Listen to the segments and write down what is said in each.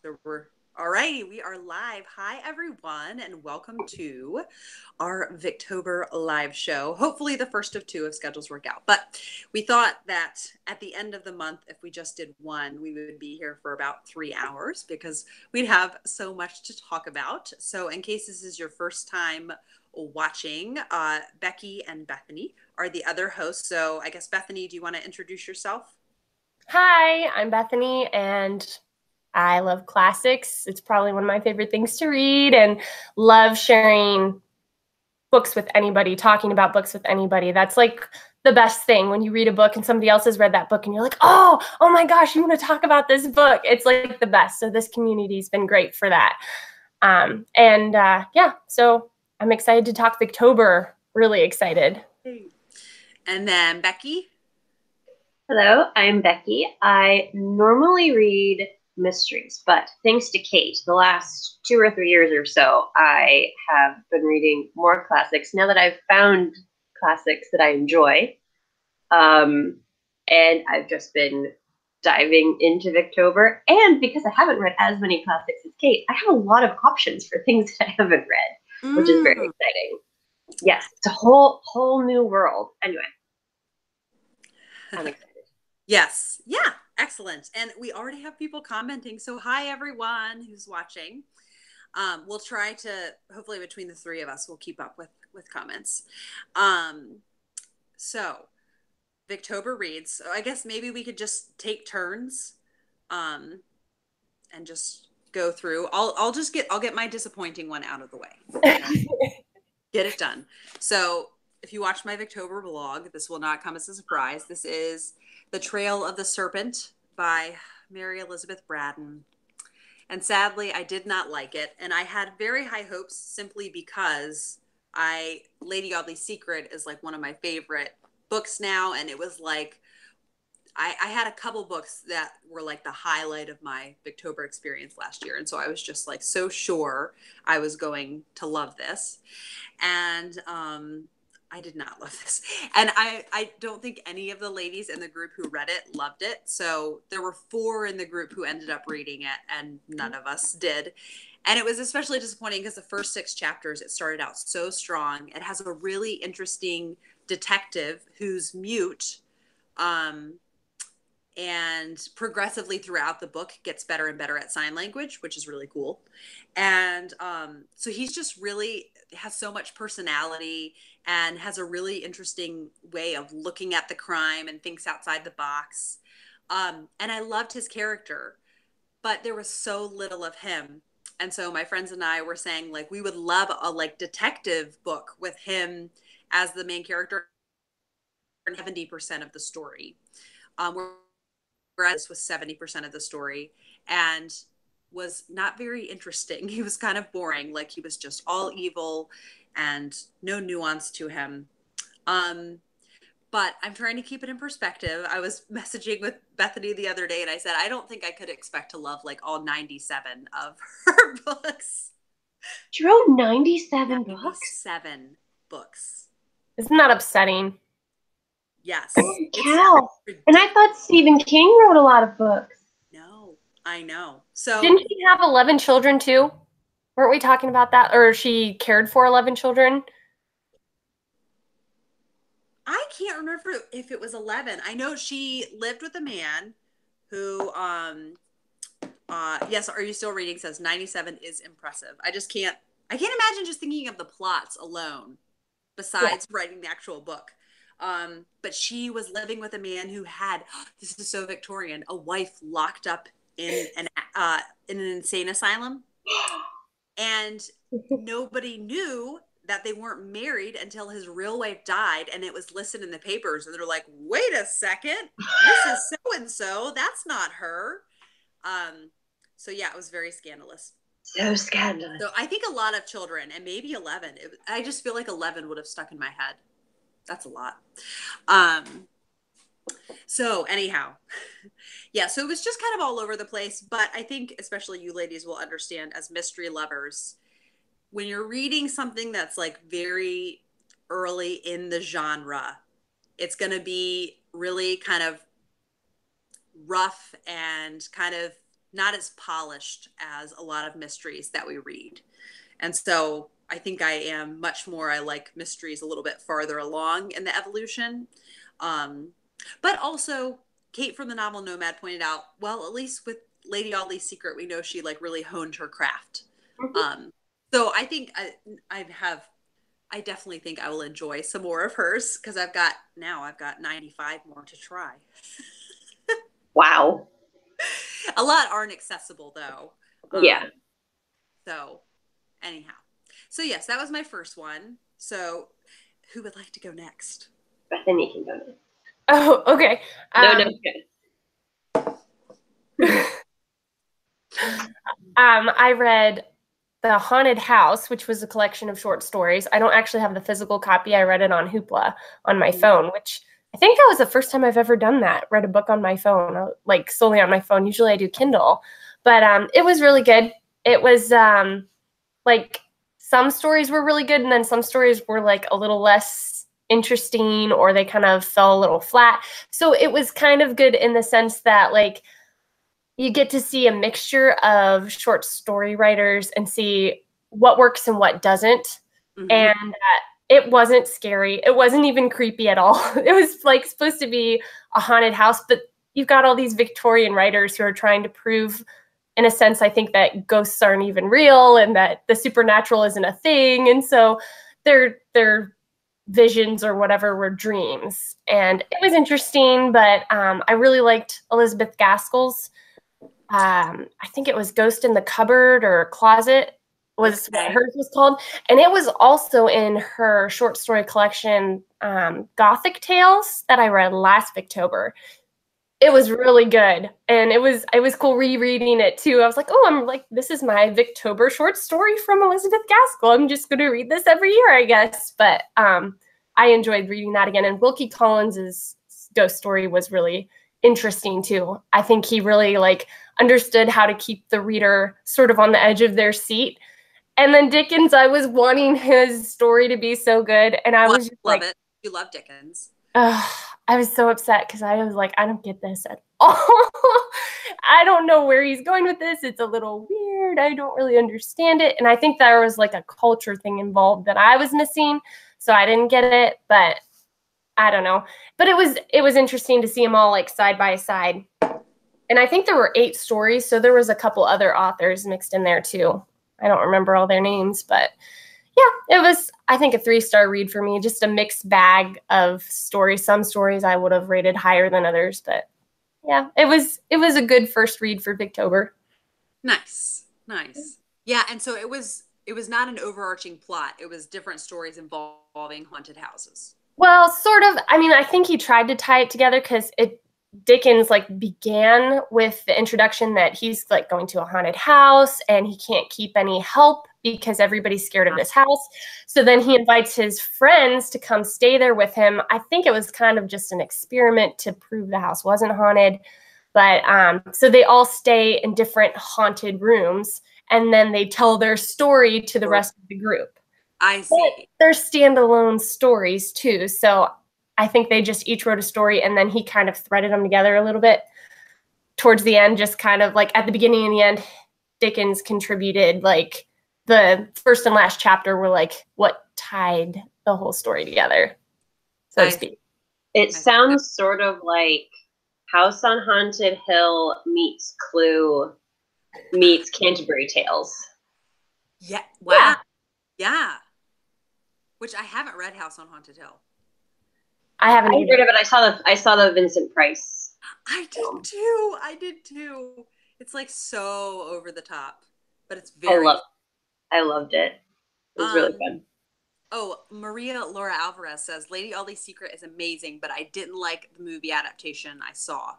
All righty, we are live. Hi, everyone, and welcome to our Victober live show. Hopefully the first of two if schedules work out. But we thought that at the end of the month, if we just did one, we would be here for about 3 hours because we'd have so much to talk about. So in case this is your first time watching, Becky and Bethany are the other hosts. So I guess, Bethany, do you want to introduce yourself? Hi, I'm Bethany, and I love classics. It's probably one of my favorite things to read, and love sharing books with anybody, talking about books with anybody. That's like the best thing when you read a book and somebody else has read that book and you're like, oh my gosh, you want to talk about this book? It's like the best. So this community's been great for that. Yeah, so I'm excited to talk Victober. Really excited. And then Becky. Hello, I'm Becky. I normally read mysteries, but thanks to Kate, the last 2 or 3 years or so, I have been reading more classics now that I've found classics that I enjoy. And I've just been diving into Victober. And because I haven't read as many classics as Kate, I have a lot of options for things that I haven't read, which is very exciting. Yes, it's a whole new world. Anyway, I'm excited. Yes. Yeah. Excellent. And we already have people commenting. So hi, everyone who's watching. We'll try to, hopefully between the three of us, we'll keep up with comments. So Victober reads. So I guess maybe we could just take turns and just go through. I'll get my disappointing one out of the way. Okay? Get it done. So if you watch my Victober vlog, this will not come as a surprise. This is The Trail of the Serpent by Mary Elizabeth Braddon. And sadly, I did not like it. And I had very high hopes simply because Lady Audley's Secret is like one of my favorite books now. And it was like, I had a couple books that were like the highlight of my Victober experience last year. And so I was just like so sure I was going to love this. And I did not love this. And I don't think any of the ladies in the group who read it loved it. So there were 4 in the group who ended up reading it and none of us did. And it was especially disappointing because the first 6 chapters, it started out so strong. It has a really interesting detective who's mute, and progressively throughout the book gets better and better at sign language, which is really cool. And so he's just really has so much personality and has a really interesting way of looking at the crime and thinks outside the box. And I loved his character, but there was so little of him. And so my friends and I were saying, like, we would love a like detective book with him as the main character, 70% of the story. Whereas this was 70% of the story and was not very interesting. He was kind of boring. Like he was just all evil and no nuance to him. But I'm trying to keep it in perspective. I was messaging with Bethany the other day and I said, I don't think I could expect to love like all 97 of her books. She wrote 97 books? 97 books. Isn't that upsetting? Yes. Holy cow. And I thought Stephen King wrote a lot of books. No, I know. So didn't she have 11 children too? Weren't we talking about that? Or she cared for 11 children? I can't remember if it was 11. I know she lived with a man who, yes, Are You Still Reading says 97 is impressive. I can't imagine just thinking of the plots alone besides writing the actual book. But she was living with a man who had, this is so Victorian, a wife locked up in an insane asylum. And nobody knew that they weren't married until his real wife died. And it was listed in the papers. And they're like, wait a second, this is so-and-so. That's not her. So yeah, it was very scandalous. So scandalous. So I think a lot of children, and maybe 11. I just feel like 11 would have stuck in my head. That's a lot. So anyhow, yeah, so it was just kind of all over the place, but I think especially you ladies will understand as mystery lovers, when you're reading something that's like very early in the genre, it's going to be really kind of rough and kind of not as polished as a lot of mysteries that we read. And so I think I like mysteries a little bit farther along in the evolution. But also, Kate from the novel Nomad pointed out, well, at least with Lady Audley's Secret, we know she like really honed her craft. So I think I definitely think I will enjoy some more of hers, because I've got 95 more to try. Wow. A lot aren't accessible though. Yeah. So anyhow. So yes, that was my first one. So who would like to go next? Bethany can go next. Oh, okay. No, good. I read The Haunted House, which was a collection of short stories. I don't actually have the physical copy. I read it on Hoopla on my phone, which I think that was the first time I've ever done that, read a book on my phone, like solely on my phone. Usually I do Kindle. But it was really good. It was like some stories were really good, and then some stories were like a little less interesting, or they kind of fell a little flat. So it was kind of good in the sense that like you get to see a mixture of short story writers and see what works and what doesn't. And it wasn't scary. It wasn't even creepy at all. It was like supposed to be a haunted house, but you've got all these Victorian writers who are trying to prove, in a sense, I think, that ghosts aren't even real and that the supernatural isn't a thing. And so their visions or whatever were dreams. And it was interesting, but I really liked Elizabeth Gaskell's. I think it was Ghost in the Cupboard or Closet was what hers was called. And it was also in her short story collection, Gothic Tales, that I read last Victober. It was really good. And it was cool rereading it too. I was like, oh, I'm like, this is my Victober short story from Elizabeth Gaskell. I'm just going to read this every year, I guess. But I enjoyed reading that again. And Wilkie Collins's ghost story was really interesting too. I think he really like understood how to keep the reader sort of on the edge of their seat. And then Dickens, I was wanting his story to be so good. And I was just love like, it. You love Dickens. I was so upset because I was like, I don't get this at all. I don't know where he's going with this. It's a little weird. I don't really understand it. And I think there was like a culture thing involved that I was missing. So I didn't get it, but I don't know. But it was interesting to see them all like side by side. And I think there were 8 stories. So there was a couple other authors mixed in there too. I don't remember all their names, but yeah, it was, I think, a 3-star read for me. Just a mixed bag of stories. Some stories I would have rated higher than others, but yeah, it was a good first read for Victober. Nice. Yeah, and so it was not an overarching plot. It was different stories involving haunted houses. Well, sort of. I mean, I think he tried to tie it together because Dickens like began with the introduction that he's like going to a haunted house and he can't keep any help because everybody's scared of this house. So then he invites his friends to come stay there with him. I think it was kind of just an experiment to prove the house wasn't haunted. But so they all stay in different haunted rooms and then they tell their story to the rest of the group. I see. But they're standalone stories too. So I think they just each wrote a story and then he kind of threaded them together a little bit towards the end, just kind of like at the beginning and the end, Dickens contributed like the first and last chapter were like what tied the whole story together, so to speak. It sounds sort of like House on Haunted Hill meets Clue meets Canterbury Tales. Yeah. Wow. Yeah. Which I haven't read House on Haunted Hill. I haven't read it, but I saw the Vincent Price. I did too. It's like so over the top, but it's very. I loved it. It was really fun. Oh, Maria Laura Alvarez says Lady Audley's Secret is amazing, but I didn't like the movie adaptation I saw.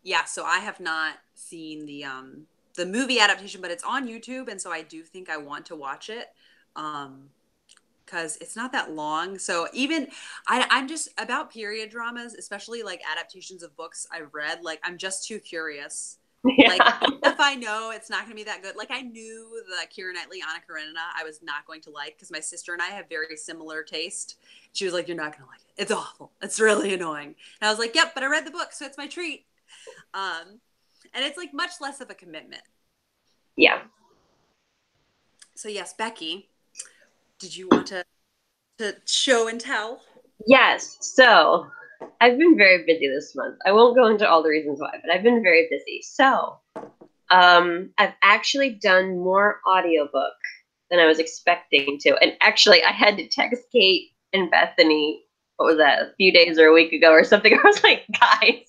Yeah, so I have not seen the movie adaptation, but it's on YouTube, and so I do think I want to watch it. Because it's not that long. So even I'm just about period dramas, especially like adaptations of books I've read. Like I'm just too curious. Yeah. Like if I know it's not going to be that good. Like I knew the Keira Knightley, Anna Karenina I was not going to like because my sister and I have very similar taste. She was like, "You're not going to like it. It's awful. It's really annoying." And I was like, "Yep," but I read the book, so it's my treat. And it's like much less of a commitment. Yeah. So yes, Becky, did you want to show and tell? Yes. So I've been very busy this month. I won't go into all the reasons why, but I've been very busy. So I've actually done more audiobook than I was expecting to. And actually, I had to text Kate and Bethany, what was that, a few days or a week ago or something. I was like, guys,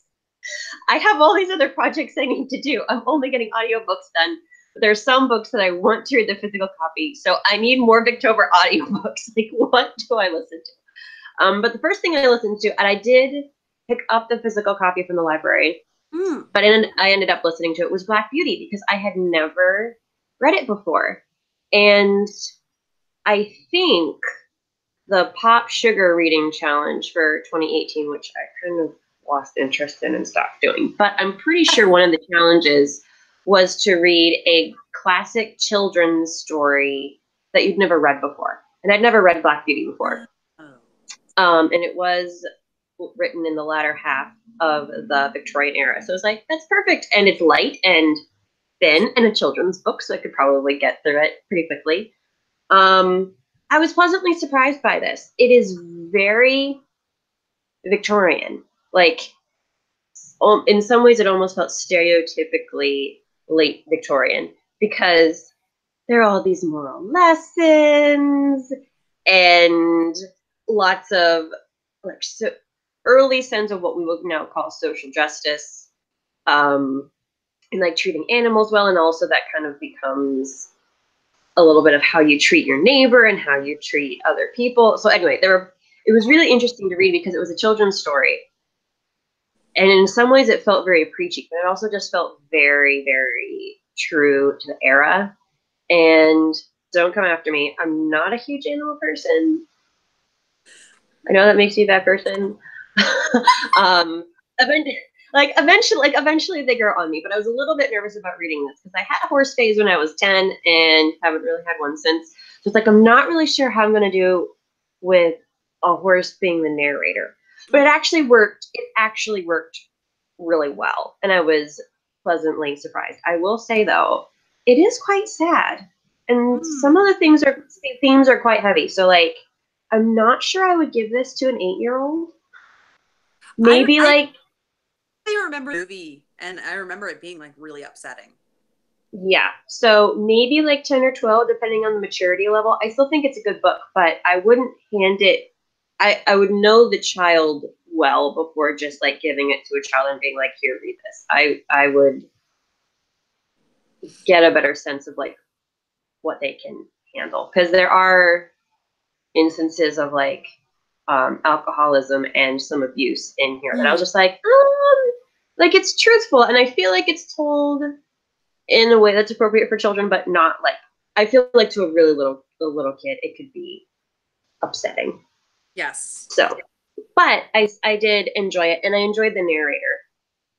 I have all these other projects I need to do. I'm only getting audiobooks done. But there's some books that I want to read the physical copy. So I need more Victober audiobooks. Like, what do I listen to? But the first thing I listened to, and I did pick up the physical copy from the library, but I ended up listening to it, was Black Beauty, because I had never read it before. And I think the Pop Sugar Reading Challenge for 2018, which I kind of lost interest in and stopped doing, but I'm pretty sure one of the challenges was to read a classic children's story that you'd never read before. And I'd never read Black Beauty before. And it was written in the latter half of the Victorian era. So I was like, that's perfect. And it's light and thin and a children's book, so I could probably get through it pretty quickly. I was pleasantly surprised by this. It is very Victorian. Like, in some ways, it almost felt stereotypically late Victorian, because there are all these moral lessons and lots of like early sense of what we would now call social justice, and like treating animals well, and also that kind of becomes a little bit of how you treat your neighbor and how you treat other people. So anyway, it was really interesting to read because it was a children's story. And in some ways it felt very preachy, but it also just felt very, very true to the era. And don't come after me, I'm not a huge animal person. I know that makes you a bad person. Eventually they grow on me, but I was a little bit nervous about reading this because I had a horse phase when I was 10 and haven't really had one since. So it's like, I'm not really sure how I'm going to do with a horse being the narrator. But it actually worked. It actually worked really well, and I was pleasantly surprised. I will say, though, it is quite sad, and some of the themes are quite heavy. So, like, I'm not sure I would give this to an 8-year-old. Maybe I remember the movie, and I remember it being like really upsetting. Yeah, so maybe like 10 or 12, depending on the maturity level. I still think it's a good book, but I wouldn't hand it. I would know the child well before just like giving it to a child and being like, here, read this. I would get a better sense of like what they can handle, because there are instances of like alcoholism and some abuse in here that I was just like it's truthful, and I feel like it's told in a way that's appropriate for children, but not like, I feel like to a really little kid it could be upsetting. Yes. So, but I did enjoy it, and I enjoyed the narrator.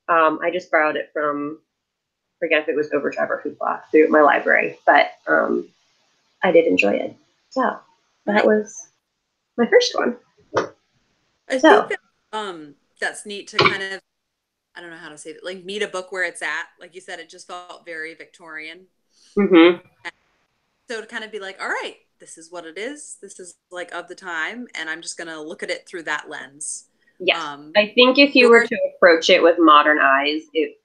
I just borrowed it from, I forget if it was Overdrive or Hoopla, through my library, but I did enjoy it. So that was my first one. I think that, that's neat to kind of, I don't know how to say it, like meet a book where it's at. Like you said, it just felt very Victorian. Mm-hmm. So to kind of be like, all right, this is what it is. This is like of the time, and I'm just gonna look at it through that lens. Yeah, I think if you were to approach it with modern eyes, it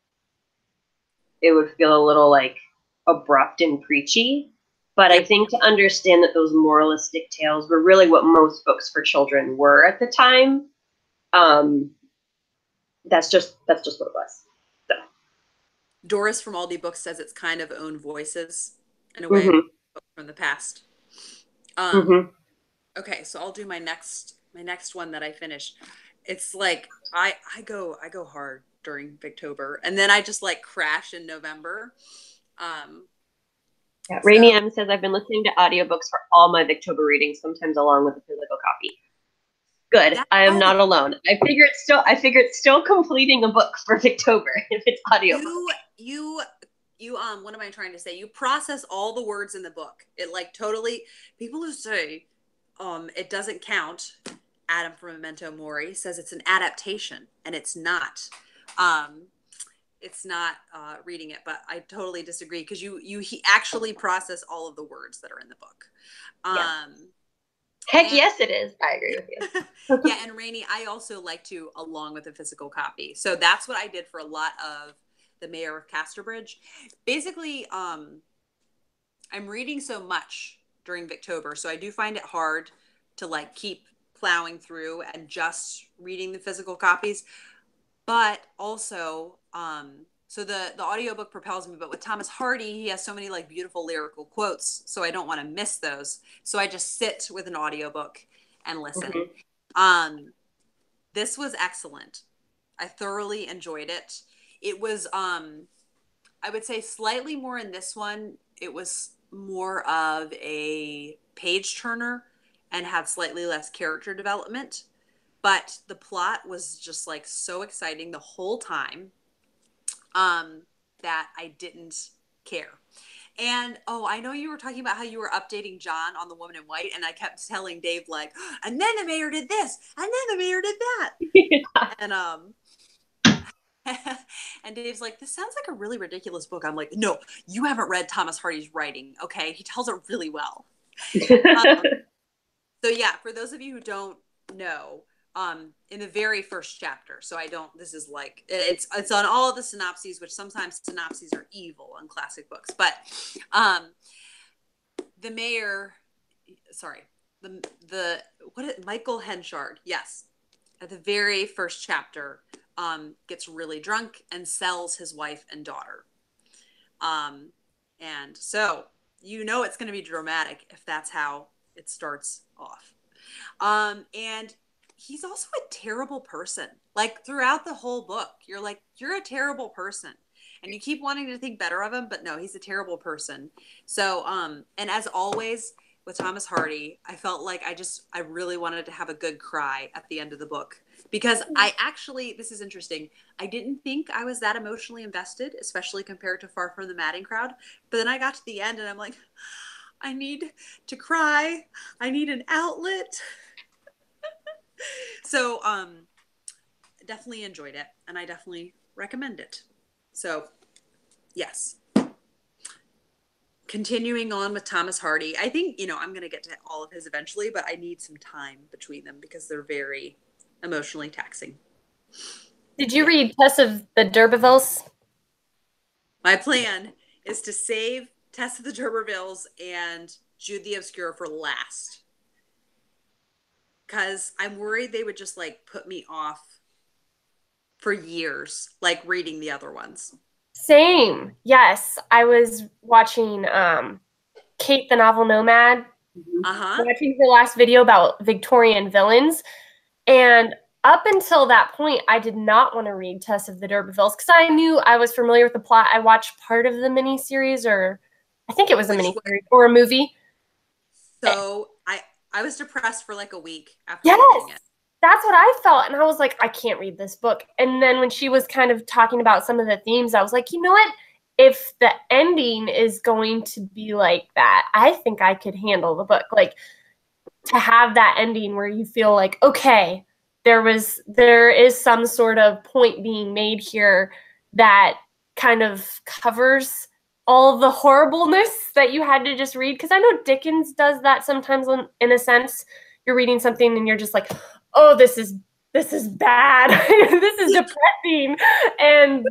would feel a little like abrupt and preachy. But I think to understand that those moralistic tales were really what most books for children were at the time, that's just what it was. So. Doris from Aldi Books says it's kind of own voices in a way from the past. Okay, so I'll do my next one that I finished. It's like I go hard during Victober, and then I just like crash in November. Yeah, Rainy M says, I've been listening to audiobooks for all my Victober readings, sometimes along with the physical copy. Good. I am not alone. I figure it's still completing a book for Victober if it's audiobook. You what am I trying to say? You process all the words in the book. It like totally, people who say it doesn't count. Adam from Memento Mori says it's an adaptation, and it's not. reading it, but I totally disagree because he actually process all of the words that are in the book. Heck yes, it is. I agree with you. Yeah, and Rainey, I also like to, along with a physical copy. So that's what I did for a lot of the Mayor of Casterbridge. Basically, I'm reading so much during Victober, so I do find it hard to like keep plowing through and just reading the physical copies. But also, so the audiobook propels me, but with Thomas Hardy, he has so many like beautiful lyrical quotes, so I don't want to miss those. So I just sit with an audiobook and listen. This was excellent. I thoroughly enjoyed it. It was, I would say slightly more in this one. It was more of a page turner and had slightly less character development. But the plot was just like so exciting the whole time that I didn't care. And, I know you were talking about how you were updating John on The Woman in White, and I kept telling Dave, like, and then the mayor did this, and then the mayor did that. And, and Dave's like, this sounds like a really ridiculous book. I'm like, no, you haven't read Thomas Hardy's writing, okay? He tells it really well. So, yeah, for those of you who don't know, in the very first chapter, so this is like, it's on all of the synopses, which sometimes synopses are evil in classic books, but the mayor, Michael Henchard, yes, at the very first chapter, gets really drunk and sells his wife and daughter. And so, it's going to be dramatic if that's how it starts off. And he's also a terrible person. Like throughout the whole book, you're like, you're a terrible person. And you keep wanting to think better of him, but no, he's a terrible person. So, and as always with Thomas Hardy, I felt like I really wanted to have a good cry at the end of the book. Because this is interesting, I didn't think I was that emotionally invested, especially compared to Far From the Madding Crowd. But then I got to the end and I'm like, I need to cry. I need an outlet. So, definitely enjoyed it, and I definitely recommend it. So, yes. Continuing on with Thomas Hardy, I think, I'm going to get to all of his eventually, but I need some time between them because they're very emotionally taxing. Did you read Tess of the dUrbervilles? My plan is to save Tess of the dUrbervilles and Jude the Obscure for last. Because I'm worried they would just like put me off for years, like reading the other ones. Same. Yes. I was watching Kate the Novel Nomad, watching her last video about Victorian villains. And up until that point, I did not want to read Tess of the dUrbervilles because I knew I was familiar with the plot. I watched part of the miniseries, or I think it was a miniseries or a movie. So I was depressed for like a week after reading it. That's what I felt. And I was like, I can't read this book. And then when she was kind of talking about some of the themes, I was like, you know what? If the ending is going to be like that, I think I could handle the book. Like to have that ending where you feel like, okay, there is some sort of point being made here that kind of covers all the horribleness that you had to just read. Because I know Dickens does that sometimes in a sense. You're reading something and you're just like, oh, this is bad. This is depressing. And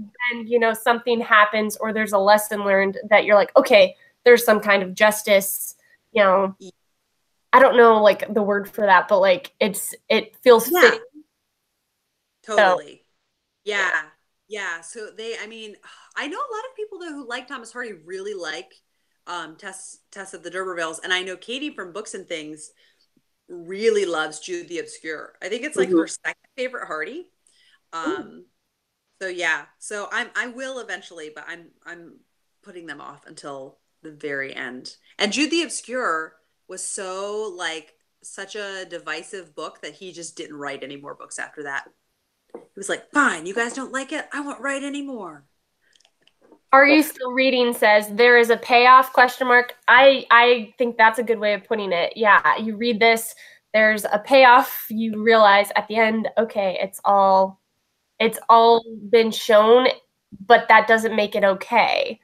something happens or there's a lesson learned that you're like, okay, there's some kind of justice, I don't know like the word for that, but like it feels fitting. Totally. So, yeah. So I know a lot of people though who like Thomas Hardy really like Tess of the dUrbervilles, and I know Katie from Books and Things really loves Jude the Obscure. I think it's like her second favorite Hardy. So yeah. So I will eventually, but I'm putting them off until the very end. And Jude the Obscure was so like such a divisive book that he just didn't write any more books after that. He was like, fine, you guys don't like it? I won't write anymore. Are you still reading says there is a payoff ? I think that's a good way of putting it. Yeah, you read this, there's a payoff, you realize at the end, okay, it's all been shown but that doesn't make it okay.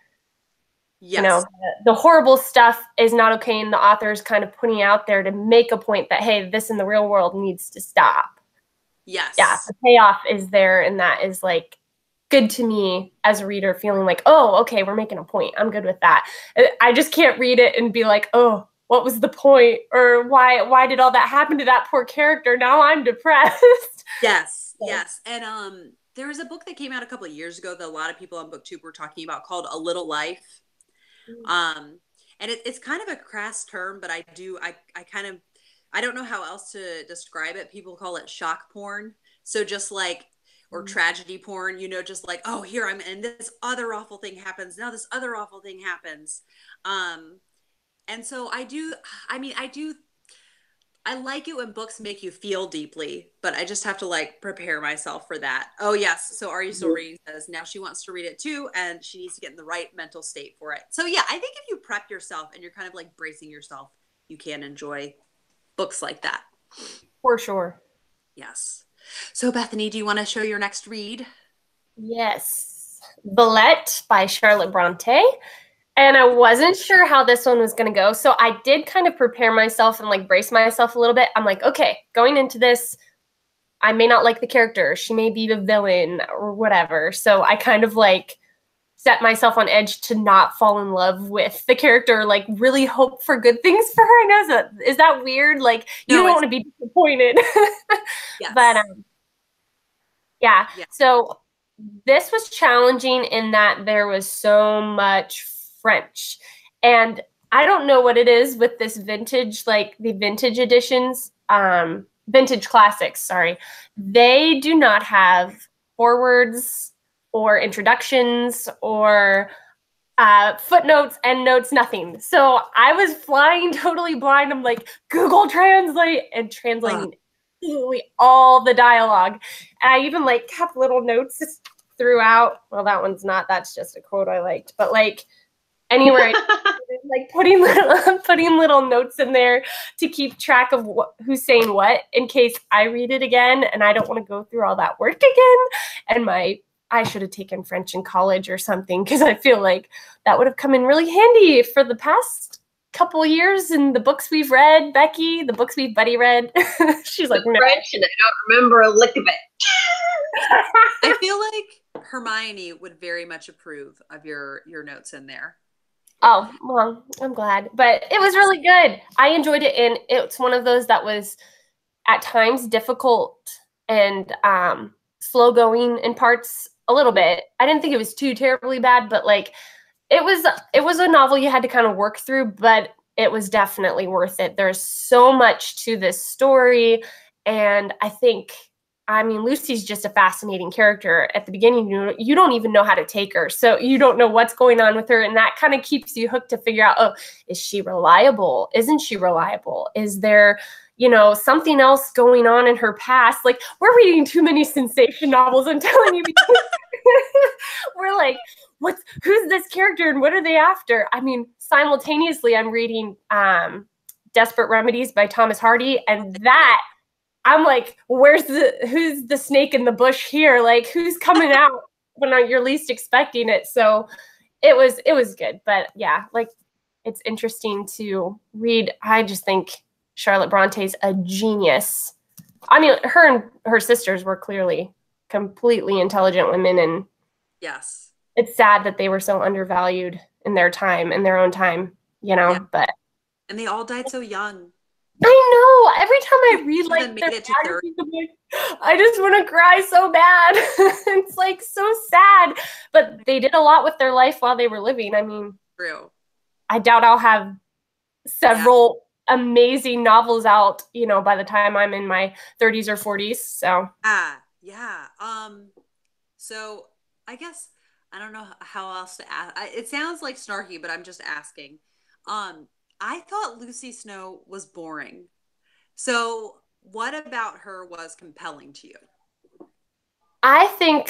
Yes. You know, the horrible stuff is not okay, and the author is kind of putting out there to make a point that, hey, this in the real world needs to stop. Yes. Yeah, the payoff is there, and that is like good to me as a reader, feeling like, oh, okay, we're making a point. I'm good with that. I just can't read it and be like, oh, what was the point? Or why did all that happen to that poor character? Now I'm depressed. Yes, yes. And there was a book that came out a couple of years ago that a lot of people on Booktube were talking about called A Little Life. And it's kind of a crass term, but I don't know how else to describe it. People call it shock porn. So just like, or tragedy porn, you know, just like, oh, here I'm, and this other awful thing happens. Now this other awful thing happens. And so I like it when books make you feel deeply, but I just have to like prepare myself for that. Oh yes. So Are You Still Reading says now she wants to read it too, and she needs to get in the right mental state for it. So yeah, I think if you prep yourself and you're kind of like bracing yourself, you can enjoy books like that. For sure. Yes. So Bethany, do you want to show your next read? Yes. Villette by Charlotte Bronte. And I wasn't sure how this one was going to go. So I did kind of prepare myself and like brace myself a little bit. I'm like, okay, going into this, I may not like the character. She may be the villain or whatever. So I kind of like set myself on edge to not fall in love with the character, like really hope for good things for her. I know is that weird? Like you don't want to be disappointed. Yes. But yeah. So this was challenging in that there was so much French. And I don't know what it is with this vintage, like the vintage editions, vintage classics, sorry. They do not have forewords or introductions or footnotes, endnotes, nothing. So I was flying totally blind. I'm like, Google Translate, and translating absolutely all the dialogue. And I even like kept little notes throughout. Well, that one's not, that's just a quote I liked, but like, anywhere, like putting little notes in there to keep track of who's saying what in case I read it again and I don't want to go through all that work again. And I should have taken French in college or something, because I feel like that would have come in really handy for the past couple years in the books we've read. Becky, the books we've buddy read. She's like, no. French, and I don't remember a lick of it. I feel like Hermione would very much approve of your notes in there. Oh, well, I'm glad. But it was really good. I enjoyed it, and it's one of those that was at times difficult and slow going in parts a little bit. I didn't think it was too terribly bad, but like it was a novel you had to kind of work through, but it was definitely worth it. There's so much to this story, and I mean, Lucy's just a fascinating character. At the beginning, you don't even know how to take her. So you don't know what's going on with her. And that kind of keeps you hooked to figure out, oh, is she reliable? Isn't she reliable? Is there, something else going on in her past? Like, we're reading too many sensation novels, I'm telling you. We're like, who's this character and what are they after? I mean, simultaneously, I'm reading Desperate Remedies by Thomas Hardy, and that, I'm like, who's the snake in the bush here? Like, who's coming out when you're least expecting it? So it was good. But yeah, like, it's interesting to read. I just think Charlotte Bronte's a genius. I mean, her and her sisters were clearly completely intelligent women, and yes, it's sad that they were so undervalued in their own time, but. And they all died so young. I know. Every time I read like their biographies, I just want to cry so bad. It's like so sad. But they did a lot with their life while they were living. I mean, true. I doubt I'll have several amazing novels out, by the time I'm in my 30s or 40s. So yeah. So I guess I don't know how else to ask. It sounds like snarky, but I'm just asking. I thought Lucy Snow was boring. So what about her was compelling to you? I think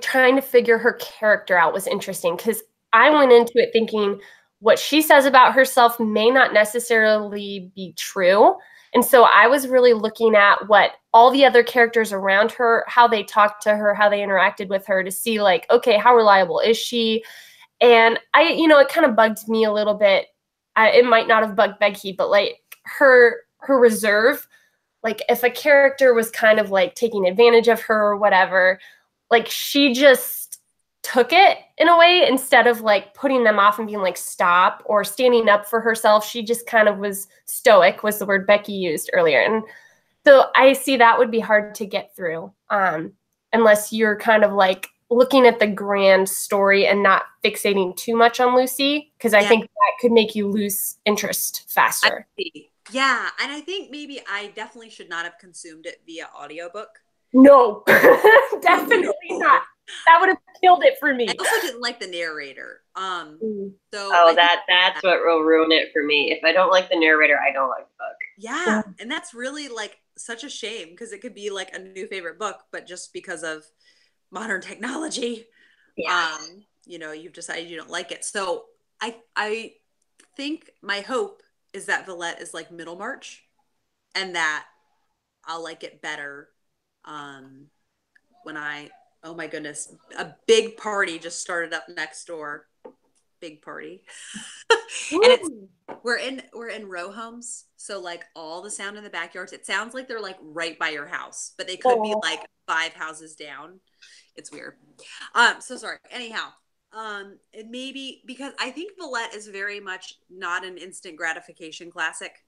trying to figure her character out was interesting, because I went into it thinking what she says about herself may not necessarily be true. And so I was really looking at what all the other characters around her, how they talked to her, how they interacted with her, to see like, okay, how reliable is she? And it kind of bugged me a little bit. It might not have bugged Becky, but like her reserve, like if a character was kind of like taking advantage of her or whatever, like she just took it in a way, instead of like putting them off and being like, stop, or standing up for herself. She just kind of was stoic, was the word Becky used earlier. And so I see that would be hard to get through, unless you're kind of like looking at the grand story and not fixating too much on Lucy, because I think that could make you lose interest faster. Yeah, and I think maybe I definitely should not have consumed it via audiobook. No, definitely not. That would have killed it for me. I also didn't like the narrator. That's what will ruin it for me. If I don't like the narrator, I don't like the book. Yeah, and that's really like such a shame, because it could be like a new favorite book, but just because of modern technology, you've decided you don't like it. So I think my hope is that Villette is like Middlemarch, and that I'll like it better when oh my goodness, a big party just started up next door. Big party. And we're in row homes, so like all the sound in the backyards, it sounds like they're like right by your house, but they could be like 5 houses down. It's weird. So sorry. Anyhow, it may be because I think Villette is very much not an instant gratification classic.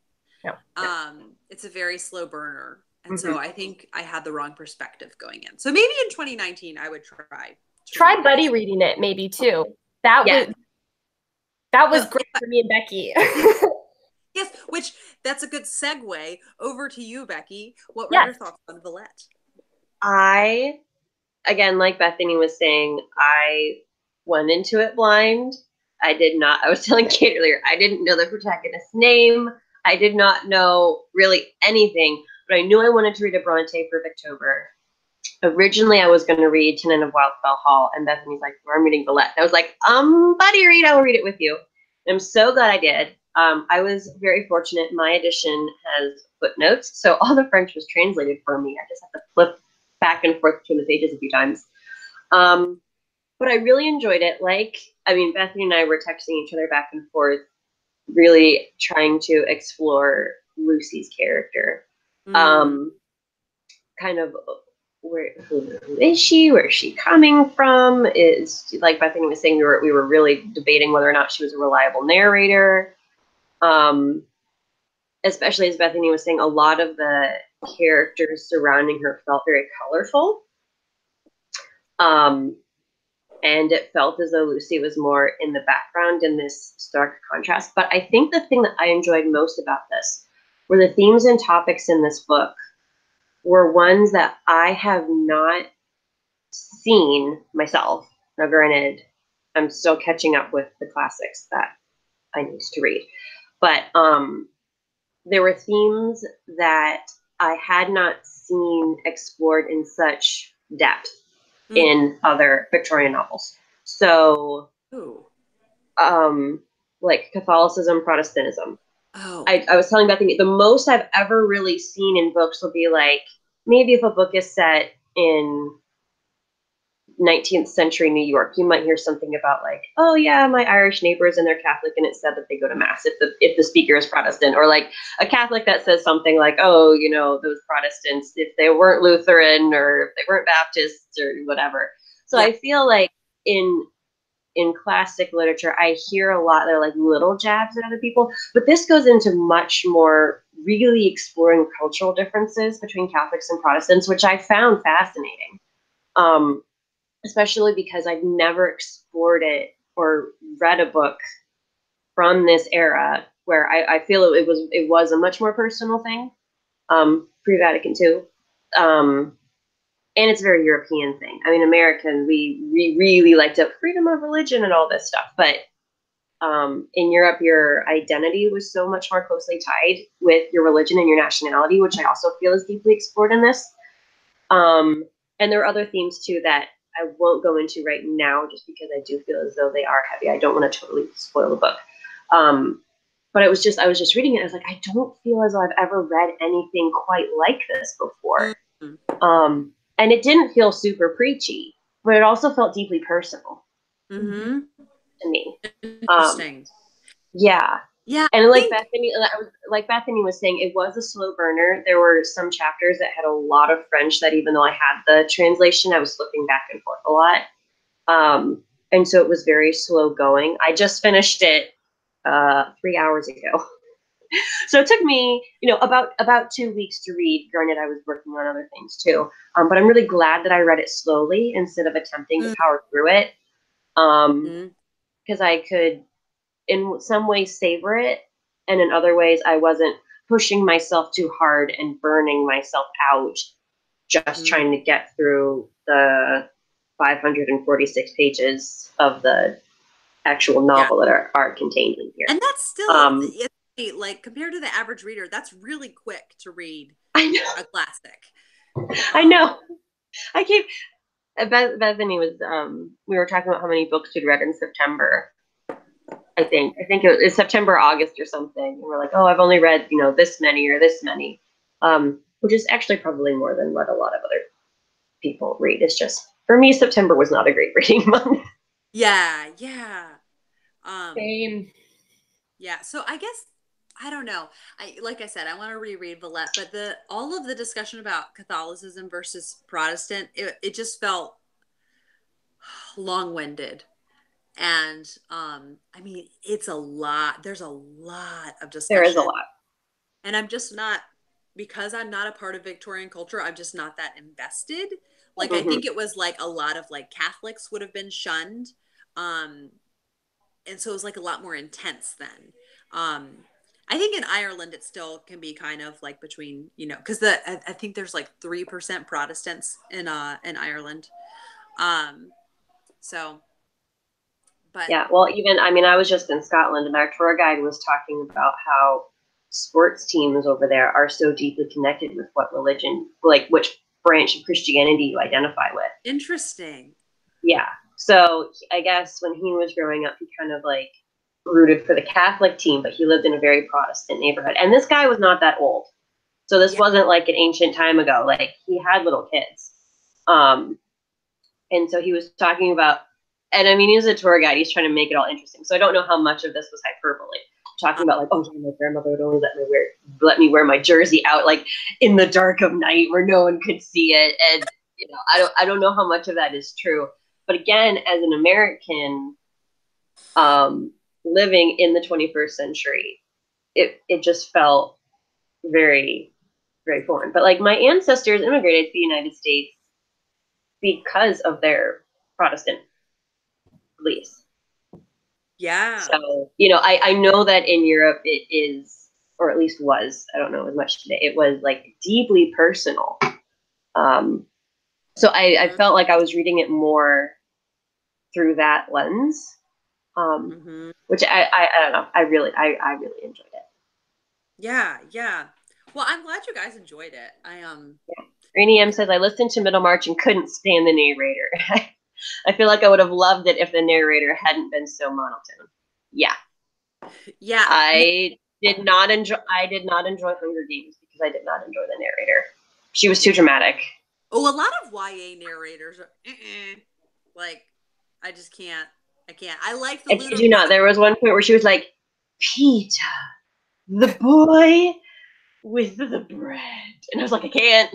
It's a very slow burner. And so I think I had the wrong perspective going in. So maybe in 2019 I would try buddy reading it maybe too. That was great for me and Becky. Yes, which that's a good segue over to you, Becky. What were your thoughts on Villette? Again, like Bethany was saying, I went into it blind. I was telling Kate earlier, I didn't know the protagonist's name. I did not know really anything, but I knew I wanted to read a Bronte for Victober. Originally, I was going to read Tenant of Wildfell Hall, and Bethany's like, well, I'm reading Villette. I was like, buddy read, I will read it with you. And I'm so glad I did. I was very fortunate. My edition has footnotes, so all the French was translated for me. I just have to flip back and forth between the pages a few times. But I really enjoyed it. Bethany and I were texting each other back and forth, really trying to explore Lucy's character. Kind of who is she? Where is she coming from? Is, like Bethany was saying, we were really debating whether or not she was a reliable narrator. Especially as Bethany was saying, a lot of the characters surrounding her felt very colorful. And it felt as though Lucy was more in the background in this stark contrast. But I think the thing that I enjoyed most about this were the themes and topics in this book were ones that I have not seen myself. Now, granted, I'm still catching up with the classics that I need to read. But there were themes that I had not seen explored in such depth in other Victorian novels. So, like Catholicism, Protestantism. I was telling Bethany, the most I've ever really seen in books will be like, maybe if a book is set in 19th century New York, you might hear something about like, oh yeah, my Irish neighbors and they're Catholic, and it said that they go to mass if the speaker is Protestant, or like a Catholic that says something like, oh, those Protestants, if they weren't Lutheran or if they weren't Baptists or whatever. So I feel like in classic literature, I hear a lot, they're like little jabs at other people, but this goes into much more really exploring cultural differences between Catholics and Protestants, which I found fascinating. Especially because I've never explored it or read a book from this era where I feel it was a much more personal thing, pre-Vatican II. And it's a very European thing. I mean, American, we really like to have freedom of religion and all this stuff. But in Europe, your identity was so much more closely tied with your religion and your nationality, which I also feel is deeply explored in this. And there are other themes, too, that I won't go into right now just because I do feel as though they are heavy. I don't want to totally spoil the book. but I was just reading it. I was like, I don't feel as though I've ever read anything quite like this before. Mm-hmm. And it didn't feel super preachy, but it also felt deeply personal Mm-hmm. to me. Interesting. Yeah. Yeah. And like Bethany was saying, it was a slow burner. There were some chapters that had a lot of French that even though I had the translation, I was flipping back and forth a lot. And so it was very slow going. I just finished it 3 hours ago. So it took me, about 2 weeks to read. Granted, I was working on other things too. But I'm really glad that I read it slowly instead of attempting to power through it. Because I could, in some ways, savor it. And in other ways, I wasn't pushing myself too hard and burning myself out just trying to get through the 546 pages of the actual novel that are contained in here. And that's still, like, compared to the average reader, that's really quick to read a classic. I know. Bethany was, we were talking about how many books we'd read in September. I think it was September, August or something. And we're like, oh, I've only read, this many or this many, which is actually probably more than what a lot of other people read. It's just, for me, September was not a great reading month. Yeah. Same. Yeah. So I guess, I don't know. Like I said, I want to reread Villette, but all of the discussion about Catholicism versus Protestant, it just felt long-winded. And I mean, it's a lot. There's a lot of discussion. There is a lot. And I'm just not, because I'm not a part of Victorian culture, I'm just not that invested. Like, I think it was like a lot of like Catholics would have been shunned. And so it was like a lot more intense then. I think in Ireland it still can be kind of like between, because I think there's like 3% Protestants in Ireland. So, but yeah, well, even, I was just in Scotland and our tour guide was talking about how sports teams over there are so deeply connected with what religion, like which branch of Christianity you identify with. Interesting. Yeah. So I guess when he was growing up, he kind of like rooted for the Catholic team, but he lived in a very Protestant neighborhood. And this guy was not that old. So this wasn't like an ancient time ago. Like, he had little kids. And so he was talking about, and I mean, he was a tour guide. He's trying to make it all interesting. So I don't know how much of this was hyperbole. Talking about like, oh, my grandmother would only let me wear my jersey out like in the dark of night where no one could see it. And I don't know how much of that is true. But again, as an American, living in the 21st century, it just felt very, very foreign. But like, my ancestors immigrated to the United States because of their Protestant beliefs. Yeah. So, I know that in Europe it is, or at least was, I don't know as much today, it was like deeply personal. So I felt like I was reading it more through that lens, which I don't know. I really enjoyed it. Yeah. Well, I'm glad you guys enjoyed it. Rainy M says, I listened to Middlemarch and couldn't stand the narrator. I feel like I would have loved it if the narrator hadn't been so monotone. Yeah. I did not enjoy Hunger Games because I did not enjoy the narrator. She was too dramatic. Oh, a lot of YA narrators are like, I just can't. I can't. I like the. I kid you not. There was one point where she was like, Peter, the boy with the bread, and I was like, I can't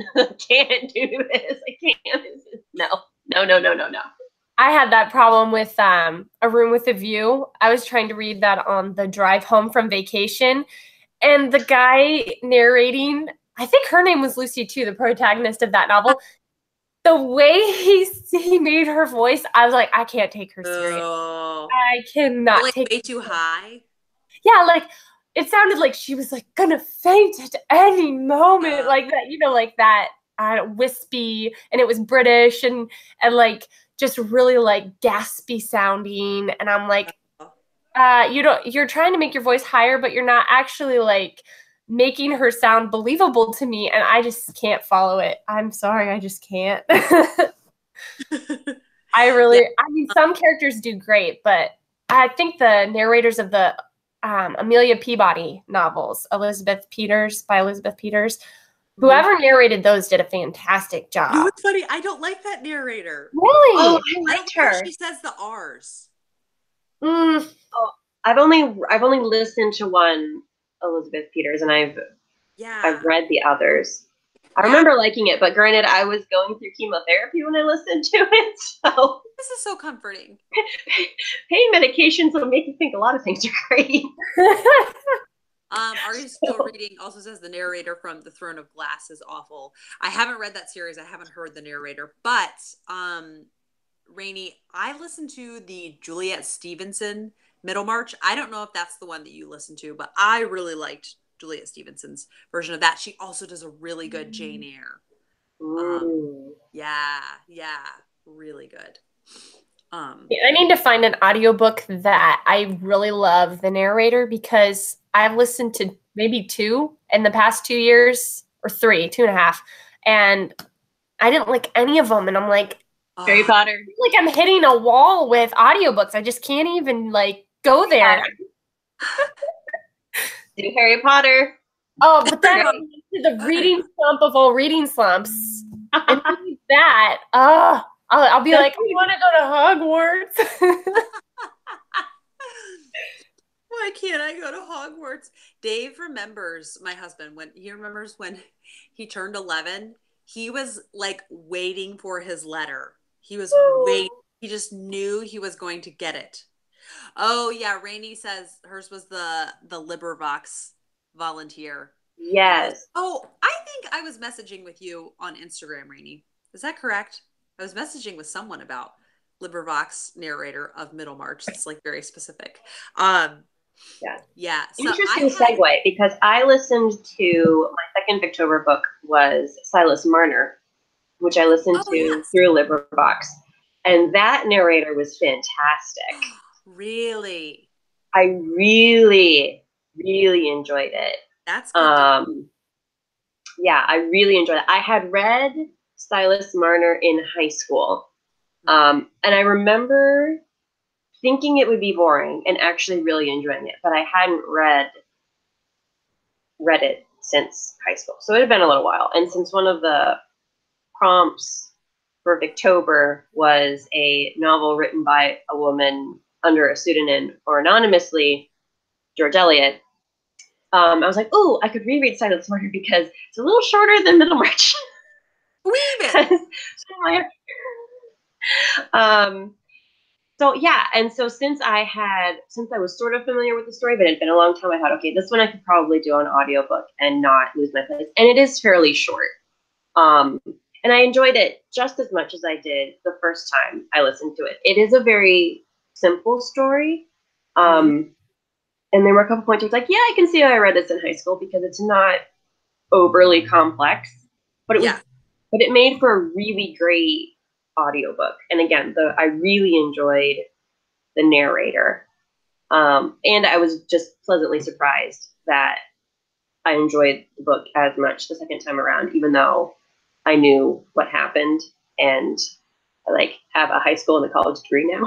do this. I can't. No. I had that problem with A Room with a View. I was trying to read that on the drive home from vacation, and the guy narrating, I think her name was Lucy too, the protagonist of that novel. The way he made her voice, I was like, I can't take her serious. I cannot like take way too high. Yeah, like it sounded like she was like gonna faint at any moment, like that, like that wispy, and it was British and like just really like gaspy sounding, and I'm like, you're trying to make your voice higher, but you're not actually like making her sound believable to me, and I just can't follow it. I'm sorry, I just can't. I mean, some characters do great, but I think the narrators of the Amelia Peabody novels, by Elizabeth Peters. Whoever narrated those did a fantastic job. You know what's funny? I don't like that narrator. Really? Oh, I liked her. She says the R's. Oh, I've only listened to one Elizabeth Peters, and I've read the others. I remember liking it, but granted, I was going through chemotherapy when I listened to it, so this is so comforting. Pain medications will make you think a lot of things are great. Are you still reading? Also says the narrator from The Throne of Glass is awful. I haven't read that series. I haven't heard the narrator, but Rainey, I listened to the Juliet Stevenson Middlemarch. I don't know if that's the one that you listened to, but I really liked Juliet Stevenson's version of that. She also does a really good Jane Eyre. Yeah, really good. I need to find an audiobook that I really love the narrator, because I've listened to maybe 2 in the past 2 years, or 3, 2.5, and I didn't like any of them. And I'm like, Harry Potter. Like I'm hitting a wall with audiobooks. I just can't even like go there. Do Harry Potter. Oh, but then the reading slump of all reading slumps. And that, I'll be like, I want to go to Hogwarts. Why can't I go to Hogwarts? Dave remembers, my husband, when he turned 11, he was like waiting for his letter. He was waiting. He just knew he was going to get it. Oh yeah, Rainey says hers was the LibriVox volunteer. Yes. Oh, I think I was messaging with you on Instagram, Rainey. Is that correct? I was messaging with someone about LibriVox narrator of Middlemarch. It's like very specific. Yeah. So interesting segue, because I listened to my second Victober book was Silas Marner, which I listened to through LibriVox, and that narrator was fantastic. Really? I really, really enjoyed it. That's good. Yeah, I really enjoyed it. I had read Silas Marner in high school, and I remember thinking it would be boring and actually really enjoying it, but I hadn't read it since high school, so it had been a little while. And since one of the prompts for Victober was a novel written by a woman under a pseudonym or anonymously, George Eliot, I was like, oh, I could reread Silas Marner because it's a little shorter than Middlemarch. So yeah, and so since I was sort of familiar with the story, but it had been a long time, I thought, okay, this one I could probably do on audiobook and not lose my place. And it is fairly short. And I enjoyed it just as much as I did the first time I listened to it. It is a very simple story. And there were a couple points where it's like, yeah, I can see how I read this in high school, because it's not overly complex, but it made for a really great audiobook. And again, I really enjoyed the narrator. And I was just pleasantly surprised that I enjoyed the book as much the second time around, even though I knew what happened, and I have a high school and a college degree now.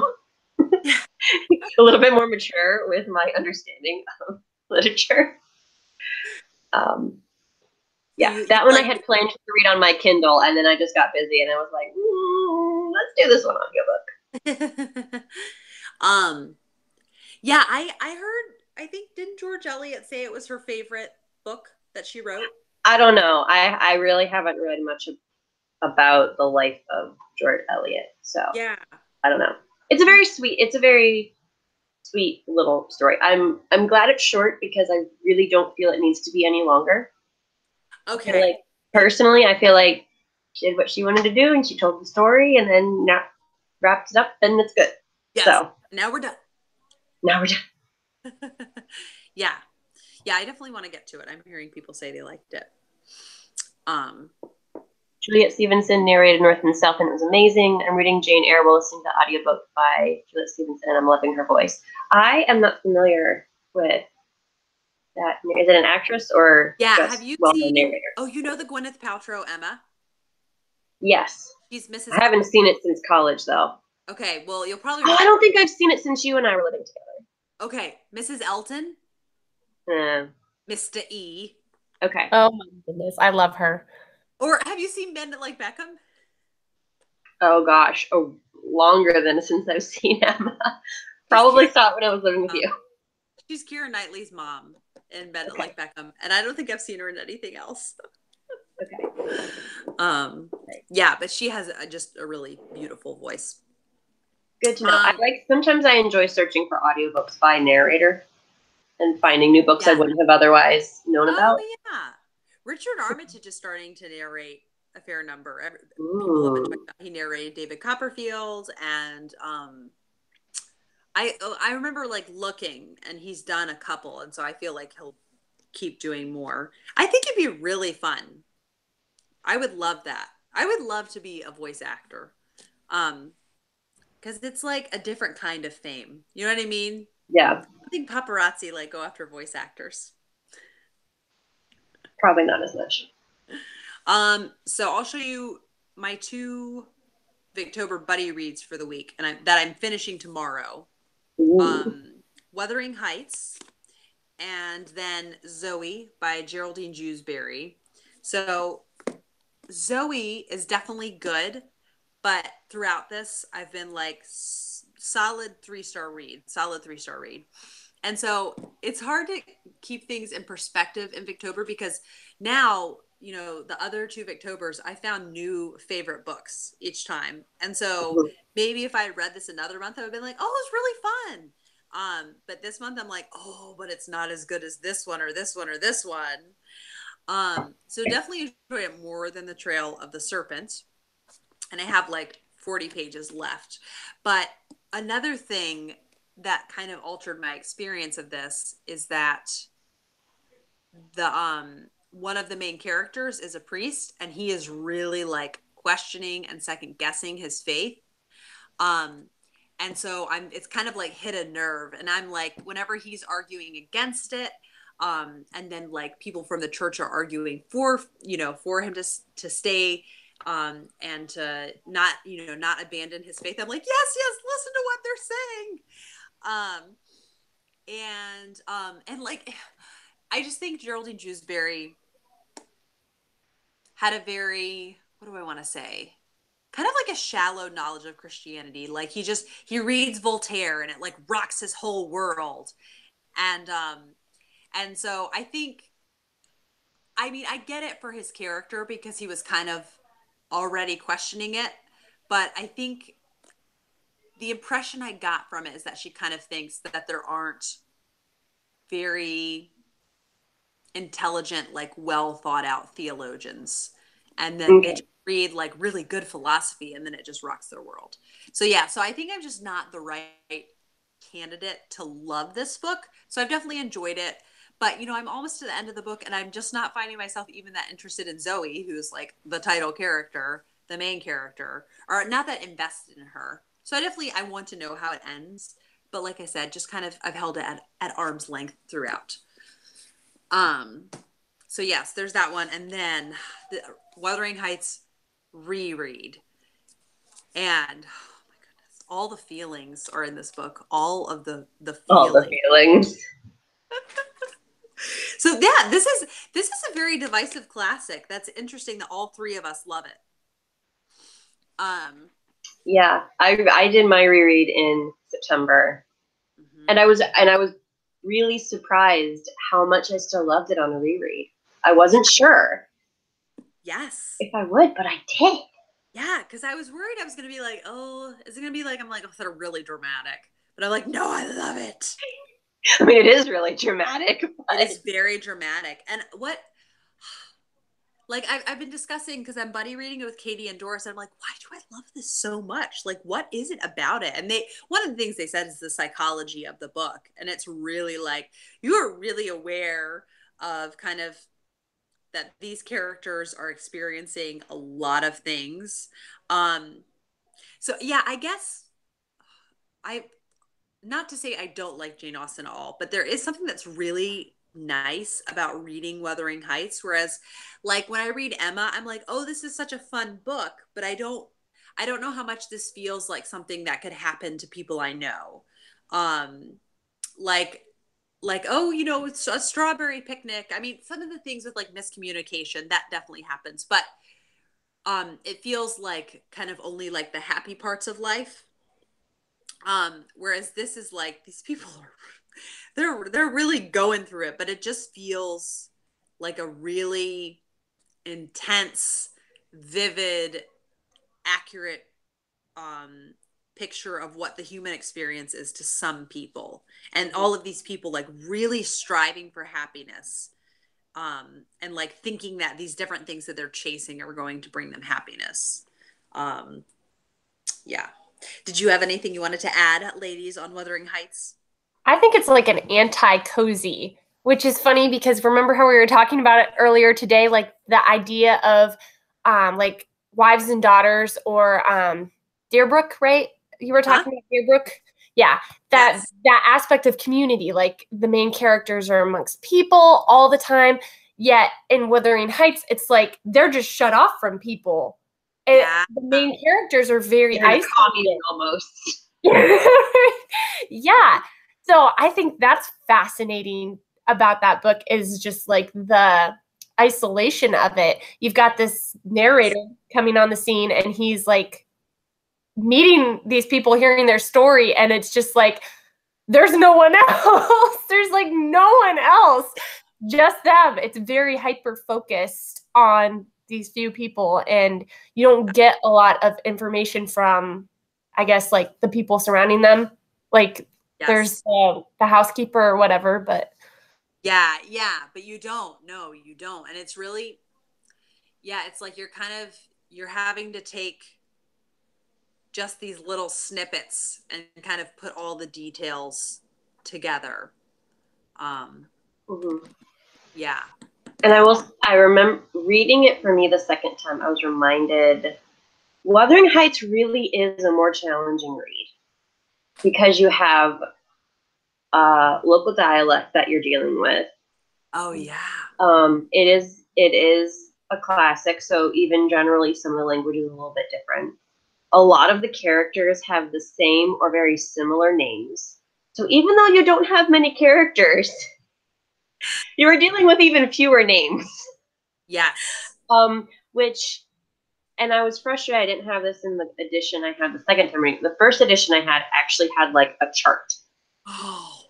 A little bit more mature with my understanding of literature. That one I had planned to read on my Kindle, and then I just got busy, and I was like, let's do this one audiobook. Yeah, I heard, I think, didn't George Eliot say it was her favorite book that she wrote? I don't know. I really haven't read much about the life of George Eliot, so yeah, I don't know. It's a very sweet little story. I'm glad it's short, because I really don't feel it needs to be any longer. Okay. Personally, I feel like she did what she wanted to do, and she told the story, and then wrapped it up, and it's good. Yes. So now we're done. Yeah, I definitely want to get to it. I'm hearing people say they liked it. Juliet Stevenson narrated North and South, and it was amazing. I'm reading Jane Eyre while listening to the audiobook by Juliet Stevenson, and I'm loving her voice. I am not familiar with that. Is it an actress or have you seen narrator? Oh, you know the Gwyneth Paltrow Emma? Yes. She's Mrs. I haven't seen it since college, though. Okay, well, you'll probably... I don't think I've seen it since you and I were living together. Okay, Mrs. Elton? Mr. E. Okay. Oh my goodness, I love her. Or have you seen Bend It Like Beckham? Oh gosh, longer than since I've seen Emma. Probably saw it when I was living with you. She's Keira Knightley's mom in Bend It Like Beckham, and I don't think I've seen her in anything else. Okay. Yeah, but she has just a really beautiful voice. Good to know. Sometimes I enjoy searching for audiobooks by narrator and finding new books I wouldn't have otherwise known about. Oh yeah, Richard Armitage is starting to narrate a fair number. People have been talking about. He narrated David Copperfield, and I remember like looking, and he's done a couple, and so I feel like he'll keep doing more. I think it'd be really fun. I would love that. I would love to be a voice actor. Because it's like a different kind of fame. You know what I mean? Yeah. I think paparazzi like go after voice actors. Probably not as much. So I'll show you my 2 Victober buddy reads for the week, and that I'm finishing tomorrow. Wuthering Heights, and then Zoe by Geraldine Jewsbury. So Zoe is definitely good, but throughout this, I've been like solid 3-star read. And so it's hard to keep things in perspective in Victober, because now, you know, the other 2 Victobers, I found new favorite books each time. And so maybe if I had read this another month, I would have been like, oh, it's really fun. But this month I'm like, oh, but it's not as good as this one or this one or this one. So definitely enjoy it more than The Trail of the Serpent. And I have like 40 pages left. But another thing that kind of altered my experience of this is that the one of the main characters is a priest, and he is really like questioning and second guessing his faith. And so it's kind of like hit a nerve, and I'm like, whenever he's arguing against it, and then like people from the church are arguing for him to stay, and to not abandon his faith. I'm like, yes, listen to what they're saying. And like, I just think Geraldine Jewsbury had a very, what do I want to say? Kind of like a shallow knowledge of Christianity. Like he reads Voltaire and it like rocks his whole world. And so I think, I mean, I get it for his character because he was kind of already questioning it. But I think the impression I got from it is that she kind of thinks that there aren't very intelligent, like well thought out theologians, and then they just read like really good philosophy, and then it just rocks their world. So yeah, so I think I'm just not the right candidate to love this book. So I've definitely enjoyed it, but you know, I'm almost to the end of the book, and I'm just not finding myself even that interested in Zoe, who's like the title character, the main character, or not that invested in her. So I want to know how it ends, but like I said, just kind of I've held it at arm's length throughout. So yes, there's that one. And then the Wuthering Heights reread. And oh my goodness, all the feelings are in this book. All of the feelings. All the feelings. So yeah, this is a very divisive classic. That's interesting that all 3 of us love it. Yeah, I did my reread in September. And I was really surprised how much I still loved it on a reread. I wasn't sure. Yes. If I would, but I did. Yeah, because I was worried I was going to be like, oh, is it going to be like, I'm like, oh, they're really dramatic. But I'm like, no, I love it. I mean, it is really dramatic. But... It is very dramatic. And like I've been discussing, because I'm buddy reading it with Katie and Doris, and I'm like, why do I love this so much? Like, what is it about it? And one of the things they said is the psychology of the book. And it's really like, you are really aware of kind of that these characters are experiencing a lot of things. So yeah, I guess not to say I don't like Jane Austen at all, but there is something that's really nice about reading Wuthering Heights. Whereas like when I read Emma, I'm like, oh, this is such a fun book, but I don't know how much this feels like something that could happen to people I know. Like like, oh, you know, it's a strawberry picnic. I mean, some of the things with like miscommunication, that definitely happens, but it feels like kind of only like the happy parts of life. Whereas this is like, these people are, they're really going through it, but it just feels like a really intense, vivid, accurate picture of what the human experience is to some people, and all of these people like really striving for happiness, and like thinking that these different things that they're chasing are going to bring them happiness. Yeah. Did you have anything you wanted to add, ladies, on Wuthering Heights? I think it's like an anti-cozy, which is funny because remember how we were talking about it earlier today, like the idea of like wives and daughters, or Deerbrook, right? You were talking about Deerbrook? Yeah, that aspect of community, like the main characters are amongst people all the time, yet in Wuthering Heights, it's like they're just shut off from people. The main characters are very isolated. Almost. Yeah. So I think that's fascinating about that book, is just like the isolation of it. You've got this narrator coming on the scene and he's like meeting these people, hearing their story, and it's just like there's no one else. There's like no one else, just them. It's very hyper focused on these few people, and you don't get a lot of information from, I guess, like the people surrounding them. Like there's the housekeeper or whatever, but yeah, but you don't. No, you don't. And it's really, it's like you're having to take just these little snippets and kind of put all the details together. Yeah. And I remember reading it for me the second time, I was reminded Wuthering Heights really is a more challenging read because you have local dialect that you're dealing with. Oh yeah. It is a classic, so even generally some of the language is a little bit different. A lot of the characters have the same or very similar names. So even though you don't have many characters, you are dealing with even fewer names. Yes. Which, and I was frustrated I didn't have this in the edition I had the second time reading. The first edition I had actually had like a chart. Oh.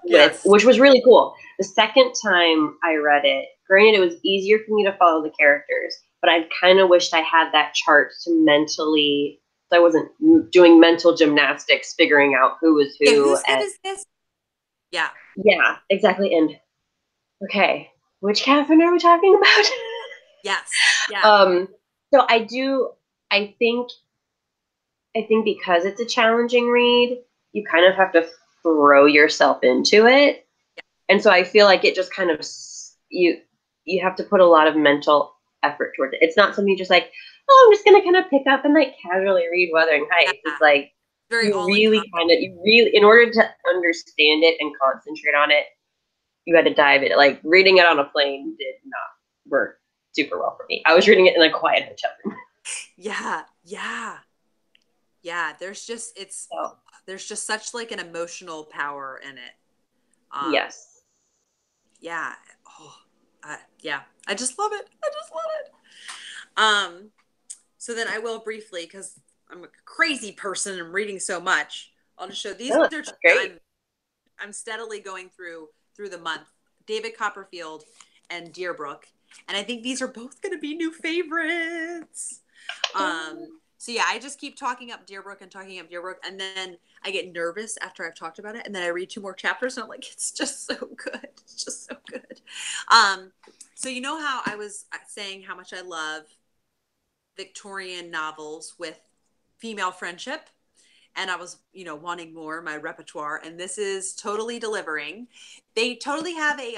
Yes. Which was really cool. The second time I read it, granted it was easier for me to follow the characters, but I kind of wished I had that chart to mentally, so I wasn't doing mental gymnastics figuring out who was who. Yeah, whose head is this? Yeah. Yeah, exactly. And okay, which Catherine are we talking about? Yes. Yeah. So I think because it's a challenging read, you kind of have to throw yourself into it. Yeah. And so I feel like it just kind of, you have to put a lot of mental effort towards it. It's not something just like, oh, I'm just going to kind of pick up and like casually read Wuthering Heights. It's like, in order to understand it and concentrate on it, you had to dive in. Like reading it on a plane did not work super well for me. I was reading it in a quiet hotel room. Yeah. There's just such like an emotional power in it. Yes. Yeah. Oh, yeah. I just love it. So then I will briefly, because I'm a crazy person and reading so much, I'll just show these are great. I'm steadily going through the month. David Copperfield and Deerbrook. And I think these are both going to be new favorites. So yeah, I just keep talking up Deerbrook, and then I get nervous after I've talked about it, and then I read 2 more chapters, and I'm like, it's just so good. It's just so good. So you know how I was saying how much I love Victorian novels with female friendship, and I was, wanting more, my repertoire, and this is totally delivering. They totally have a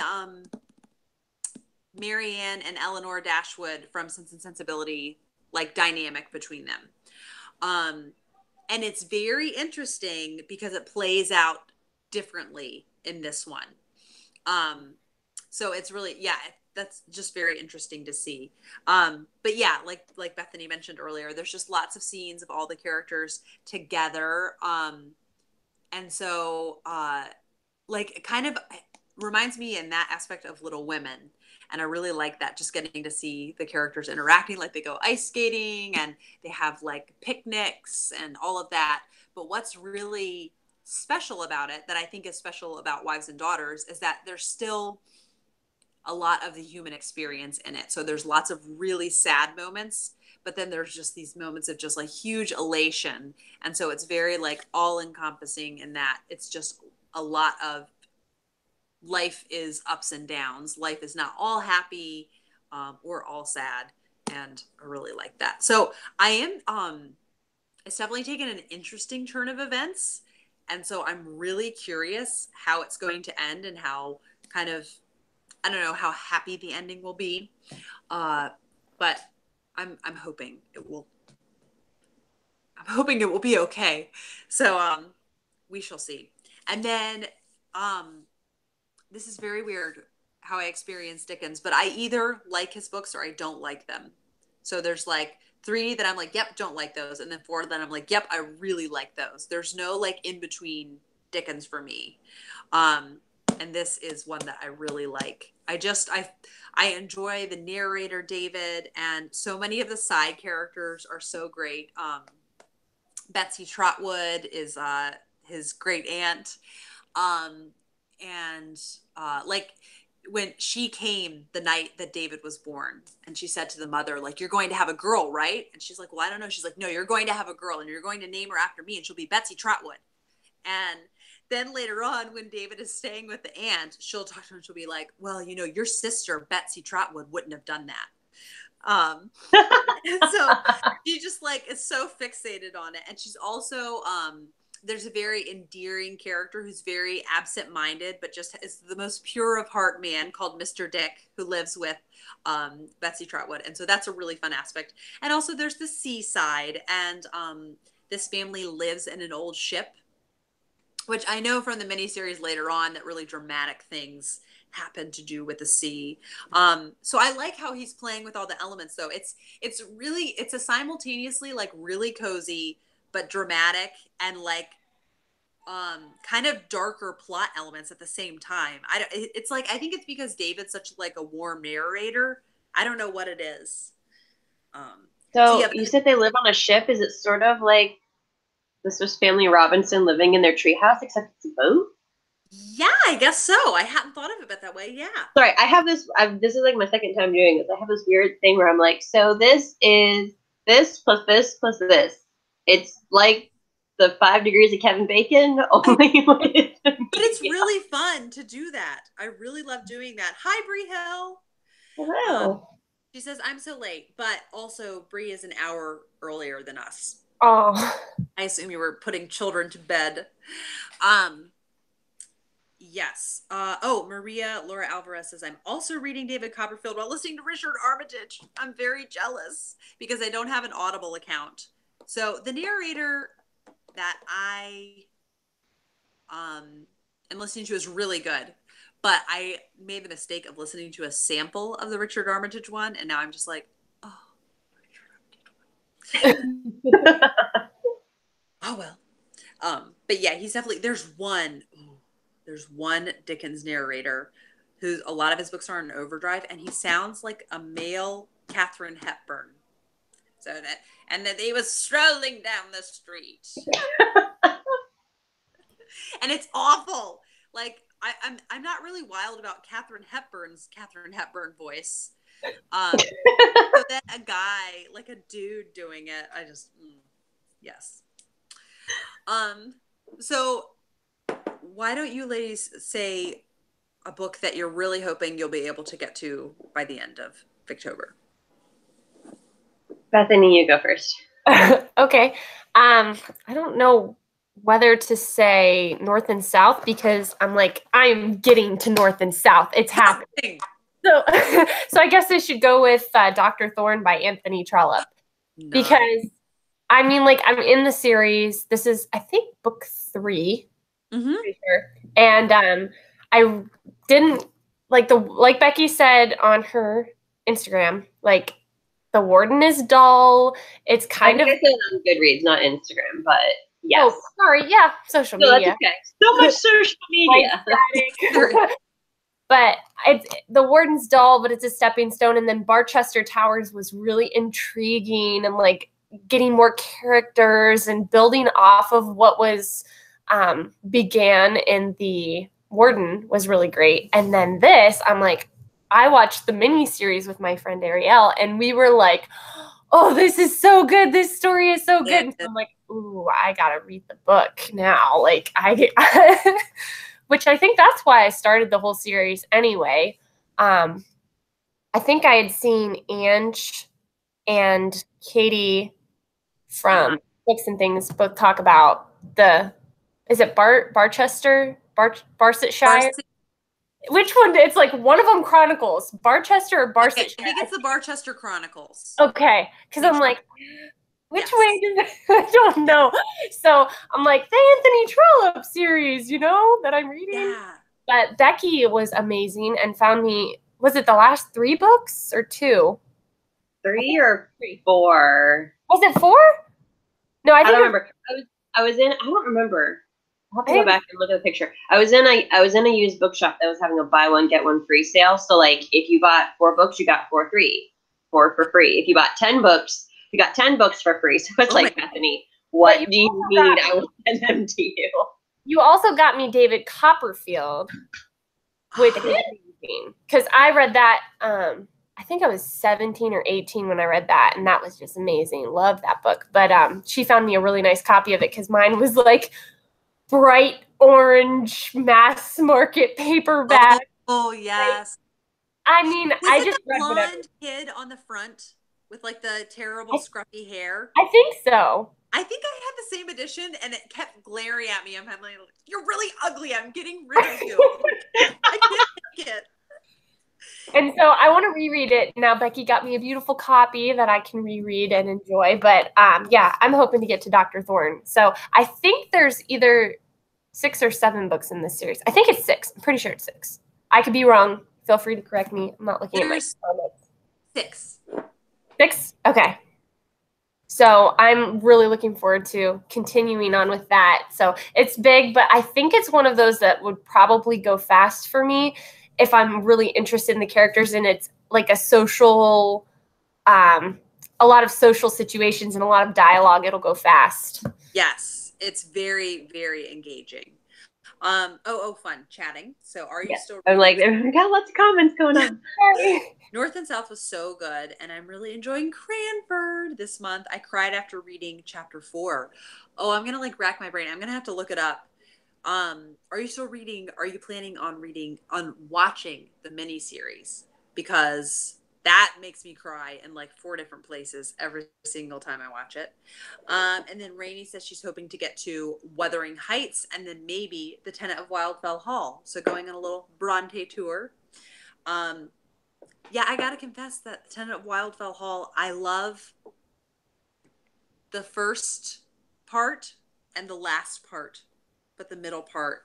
Marianne and Eleanor Dashwood from Sense and Sensibility like dynamic between them. And it's very interesting because it plays out differently in this one. So it's really, that's just very interesting to see. But yeah, like Bethany mentioned earlier, there's just lots of scenes of all the characters together. And so like kind of reminds me in that aspect of Little Women. And I really like that, just getting to see the characters interacting, like they go ice skating and they have like picnics and all of that. But what's really special about it, that I think is special about Wives and Daughters, is that there's still a lot of the human experience in it. So there's lots of really sad moments, but then there's just these moments of just like huge elation. And so it's very like all encompassing in that it's just a lot of life is ups and downs. Life is not all happy or all sad. And I really like that. So I am, it's definitely taken an interesting turn of events. And so I'm really curious how it's going to end and how kind of, I don't know how happy the ending will be. But I'm hoping it will, I'm hoping it will be okay. So we shall see. And then this is very weird how I experience Dickens, but I either like his books or I don't like them. So there's like 3 that I'm like, yep, don't like those. And then 4 that I'm like, yep, I really like those. There's no like in between Dickens for me. And this is one that I really like. I enjoy the narrator, David, and so many of the side characters are so great. Betsy Trotwood is his great aunt. Like when she came the night that David was born, and she said to the mother, like, you're going to have a girl, right? And she's like, well, I don't know. She's like, no, you're going to have a girl and you're going to name her after me and she'll be Betsy Trotwood. And then later on, when David is staying with the aunt, she'll talk to him. She'll be like, well, you know, your sister, Betsy Trotwood, wouldn't have done that. And so she just like is so fixated on it. And she's also, there's a very endearing character who's very absent-minded, but just is the most pure of heart man called Mr. Dick, who lives with Betsy Trotwood. And so that's a really fun aspect. And also there's the seaside, and this family lives in an old ship, which I know from the miniseries later on that really dramatic things happen to do with the sea. So I like how he's playing with all the elements, though. It's a simultaneously like really cozy but dramatic and like kind of darker plot elements at the same time. It's like, I think it's because David's such like a warm narrator. I don't know what it is. So yeah, you said they live on a ship. Is it sort of like this was Family Robinson living in their treehouse, except it's a boat? Yeah, I guess so. I hadn't thought of it that way. Yeah. Sorry, I have this. This is like my second time doing this. I have this weird thing where I'm like, so this is this plus this plus this. It's like the 5 degrees of Kevin Bacon. Only but it's really fun to do that. I really love doing that. Hi, Bree Hill. Hello. She says, I'm so late, but also Bree is an hour earlier than us. Oh. I assume you were putting children to bed. Yes. Maria Laura Alvarez says, I'm also reading David Copperfield while listening to Richard Armitage. I'm very jealous because I don't have an Audible account. So the narrator that I am listening to is really good, but I made the mistake of listening to a sample of the Richard Armitage one, and now I'm just like, oh, Richard Armitage. Oh well. But yeah, he's definitely, there's one Dickens narrator who a lot of his books are in overdrive, and he sounds like a male Katharine Hepburn. So that, and that he was strolling down the street. And it's awful. Like I'm not really wild about Katharine Hepburn's Katharine Hepburn voice. So then a guy, like a dude doing it, I just yes. So why don't you ladies say a book that you're really hoping you'll be able to get to by the end of Victober? Bethany, you go first. Okay. I don't know whether to say North and South because I'm getting to North and South. It's happening. So I guess I should go with Dr. Thorne by Anthony Trollope. No. Because I'm in the series. This is, I think, book 3. Mm-hmm. Pretty sure. And I didn't like Becky said on her Instagram, the warden is dull. It's kind of I said on Goodreads, not Instagram, but Yes. Oh, sorry. Yeah, social No, that's media. okay. So much social media. But it's The Warden's dull, but it's a stepping stone. And then Barchester Towers was really intriguing and like getting more characters and building off of what was began in the Warden was really great. And then this, I'm like, I watched the mini series with my friend Ariel, and we were like, oh, this is so good. This story is so good. And so I'm like, ooh, I gotta read the book now. Like which I think that's why I started the whole series anyway. I think I had seen Ange and Katie from Books and Things both talk about is it Barchester? Barsetshire? Which one? It's like one of them Chronicles. Barchester or Barsetshire? Okay, I think it's the Barchester Chronicles. Okay, because I'm like, which way does it? I don't know. So I'm like, the Anthony Trollope series, that I'm reading. Yeah. But Becky was amazing and found me. Was it the last 3 books or 2? 3 or 4? Was it 4? No, I don't remember. I was in. I don't remember. I'll have to go back and look at the picture. I was in a used bookshop that was having a buy one get one free sale. So like, if you bought 4 books, you got 4 for free. If you bought 10 books, you got 10 books for free. So it's like, Bethany, what do you need? I will send them to you. You also got me David Copperfield, which is amazing, because I read that. I think I was 17 or 18 when I read that, and that was just amazing. Love that book. But she found me a really nice copy of it because mine was like bright orange mass market paperback. Oh yes. I mean, I just read the blonde kid on the front with like the terrible scruffy hair. I think so. I think I had the same edition, and it kept glaring at me. I'm like, "You're really ugly. I'm getting rid of you." I can't take it. And so I want to reread it. Now Becky got me a beautiful copy that I can reread and enjoy. But yeah, I'm hoping to get to Dr. Thorne. So I think there's either 6 or 7 books in this series. I think it's 6. I'm pretty sure it's 6. I could be wrong. Feel free to correct me. I'm not looking at my comments. 6. 6? Okay. So I'm really looking forward to continuing on with that. So it's big, but I think it's one of those that would probably go fast for me if I'm really interested in the characters, and it's like a social, a lot of social situations and a lot of dialogue. It'll go fast. Yes, it's very, very engaging. Fun chatting. So are you still? I'm like, we got lots of comments going on. North and South was so good, and I'm really enjoying Cranford this month. I cried after reading chapter 4. Oh, I'm gonna like rack my brain. I'm gonna have to look it up. Are you still reading? Are you planning on watching the miniseries? Because that makes me cry in like 4 different places every single time I watch it. And then Rainey says she's hoping to get to Wuthering Heights, and then maybe The Tenant of Wildfell Hall. So going on a little Bronte tour. Yeah, I gotta confess that The Tenant of Wildfell Hall, I love the first part and the last part, but the middle part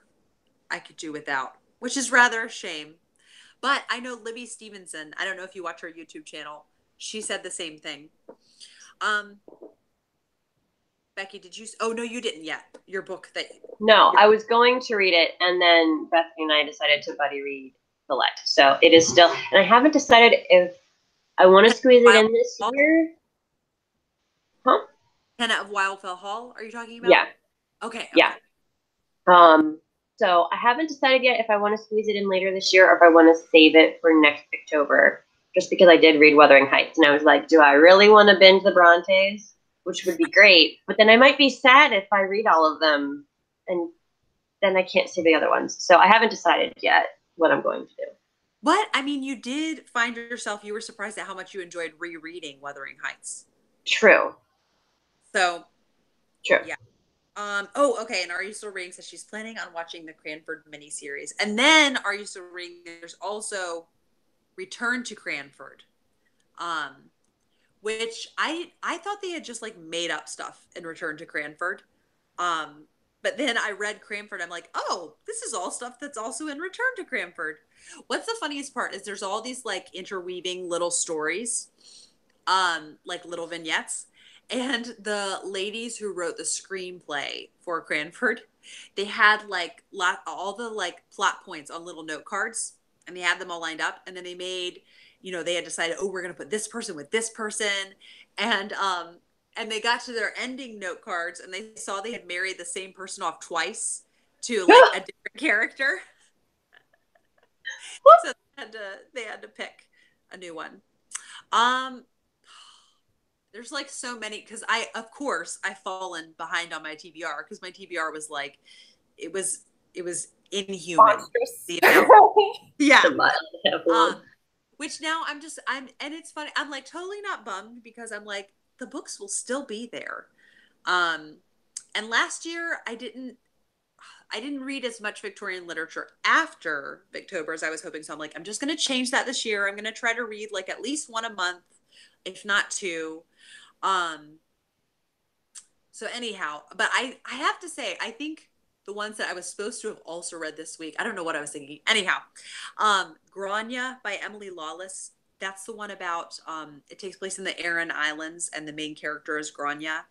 I could do without, which is rather a shame. But I know Libby Stevenson, I don't know if you watch her YouTube channel, she said the same thing. Becky, did you? Oh, no, you didn't yet. Your book that. No, I was going to read it, and then Bethany and I decided to buddy read Villette. So it is still, and I haven't decided if I want to squeeze it in this year. Huh? Tenant of Wildfell Hall, are you talking about? Yeah. Okay. Yeah. So I haven't decided yet if I want to squeeze it in later this year or if I want to save it for next October, just because I did read Wuthering Heights, and I was like, do I really want to binge the Brontes? Which would be great, but then I might be sad if I read all of them, and then I can't see the other ones. So I haven't decided yet what I'm going to do. But, I mean, you did find yourself, you were surprised at how much you enjoyed rereading Wuthering Heights. True. So. True. Yeah. Okay, and Are You Still Reading says she's planning on watching the Cranford miniseries. And then Are You Still Reading, there's also Return to Cranford. Which I thought they had just like made up stuff in Return to Cranford. But then I read Cranford, I'm like, oh, this is all stuff that's also in Return to Cranford. What's the funniest part is there's all these like interweaving little stories, like little vignettes. And the ladies who wrote the screenplay for Cranford, they had like all the like plot points on little note cards, and they had them all lined up. And then they made, they had decided, oh, we're gonna put this person with this person, and they got to their ending note cards, and they saw they had married the same person off twice to like a different character. So they had to pick a new one. There's like so many, because of course I've fallen behind on my TBR, because my TBR was like, it was inhuman. Yeah. Which now I'm and it's funny, I'm like totally not bummed, because I'm like, the books will still be there. And last year I didn't read as much Victorian literature after Victober as I was hoping. So I'm like, I'm just going to change that this year. I'm going to try to read like at least one a month, if not two. So anyhow, but I have to say, I think the ones that I was supposed to have also read this week, I don't know what I was thinking. Anyhow, Grania by Emily Lawless. That's the one about, it takes place in the Aran Islands, and the main character is Grania.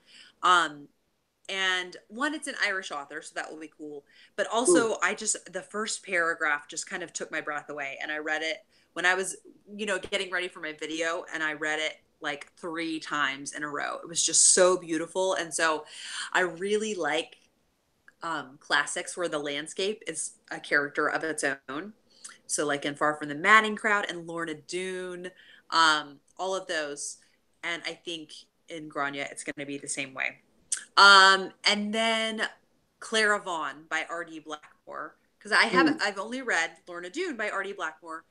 And one, it's an Irish author, so that will be cool. But also, the first paragraph just kind of took my breath away. And I read it when I was, getting ready for my video, and I read it like 3 times in a row. It was just so beautiful. And so I really like classics where the landscape is a character of its own. So like in Far from the Madding Crowd and Lorna Doone, all of those. And I think in Grania, it's going to be the same way. And then Clara Vaughan by R.D. Blackmore, because I've only read Lorna Doone by R.D. Blackmore.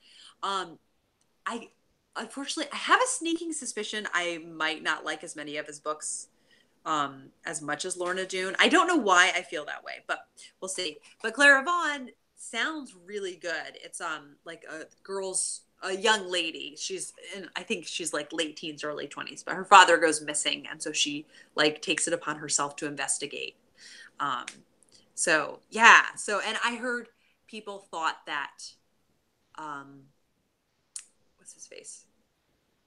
Unfortunately, I have a sneaking suspicion I might not like as many of his books as much as Lorna Doone. I don't know why I feel that way, but we'll see. But Clara Vaughan sounds really good. It's like a young lady. I think she's like late teens, early 20s, but her father goes missing, and so she like takes it upon herself to investigate. So yeah. So, and I heard people thought that what's his face?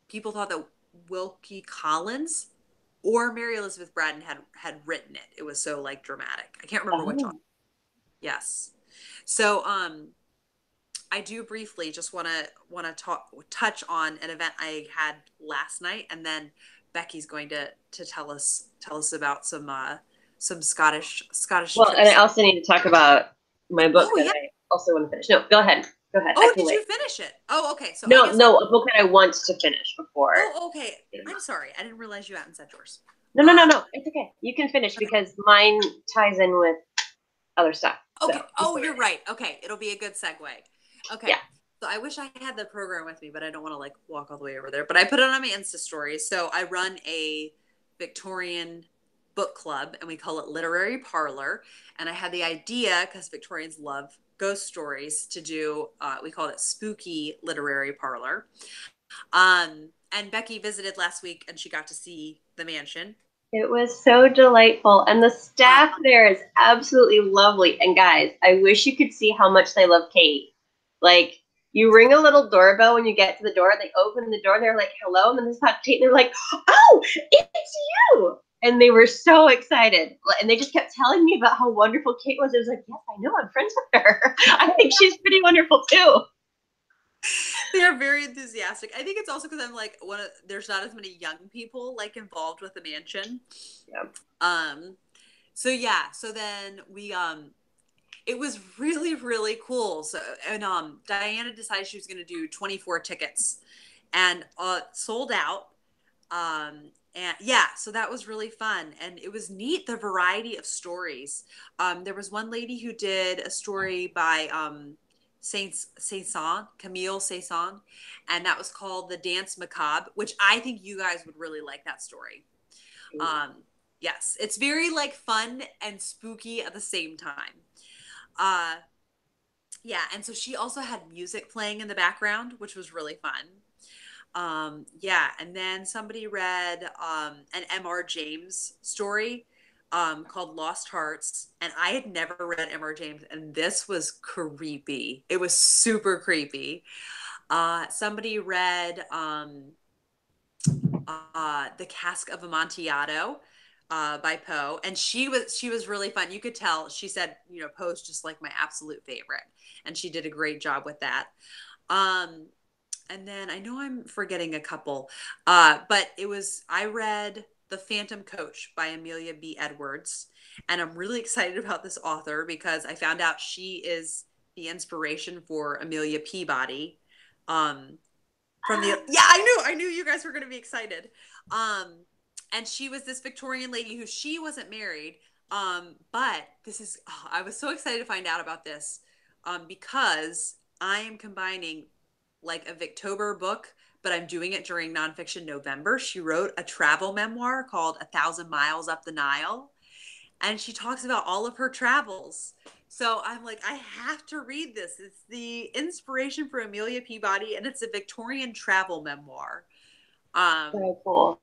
People thought that Wilkie Collins or Mary Elizabeth Braddon had written it. It was so like dramatic. I can't remember which one. Yes. So I do briefly just want to touch on an event I had last night, and then Becky's going to tell us about some Scottish. Well, and I also need to talk about my book I also want to finish. No, go ahead. Go ahead. Oh, did you finish it? Oh, okay. So no, a book that I want to finish before. Oh, okay. I'm sorry. I didn't realize you hadn't said yours. No. It's okay. You can finish because mine ties in with other stuff. Okay. So, you're right. Okay. It'll be a good segue. Okay. Yeah. So I wish I had the program with me, but I don't want to like walk all the way over there. But I put it on my Insta story. So I run a Victorian book club, and we call it Literary Parlor. And I had the idea, because Victorians love ghost stories, to do, we called it Spooky Literary Parlor. And Becky visited last week, and she got to see the mansion. It was so delightful. And the staff there is absolutely lovely. And guys, I wish you could see how much they love Kate. Like, you ring a little doorbell when you get to the door, they open the door, and they're like, hello, and then there's not Kate, and they're like, oh, it's you! And they were so excited. And they just kept telling me about how wonderful Kate was. I was like, yes, I know, I'm friends with her. I think she's pretty wonderful too. They are very enthusiastic. I think it's also because I'm like, there's not as many young people like involved with the mansion. Yeah. So yeah, so then we it was really, really cool. So, and Diana decided she was going to do 24 tickets, and sold out. And yeah, so that was really fun, and it was neat, the variety of stories. There was one lady who did a story by Camille Saint-Saëns, and that was called The Dance Macabre, which I think you guys would really like that story. Yes, it's very like fun and spooky at the same time. Yeah, and so she also had music playing in the background, which was really fun. Yeah, and then somebody read an M.R. James story called Lost Hearts, and I had never read M.R. James, and this was creepy. It was super creepy. Somebody read The Cask of Amontillado by Poe, and she was really fun. You could tell. She said, Poe's just like my absolute favorite, and she did a great job with that. And then I know I'm forgetting a couple, but I read The Phantom Coach by Amelia B. Edwards, and I'm really excited about this author because I found out she is the inspiration for Amelia Peabody. I knew you guys were going to be excited. And she was this Victorian lady who she wasn't married. But I was so excited to find out about this because I am combining like a Victober book, but I'm doing it during Nonfiction November. She wrote a travel memoir called 1,000 Miles Up the Nile, and she talks about all of her travels. So I'm like, I have to read this. It's the inspiration for Amelia Peabody, and it's a Victorian travel memoir. Very cool.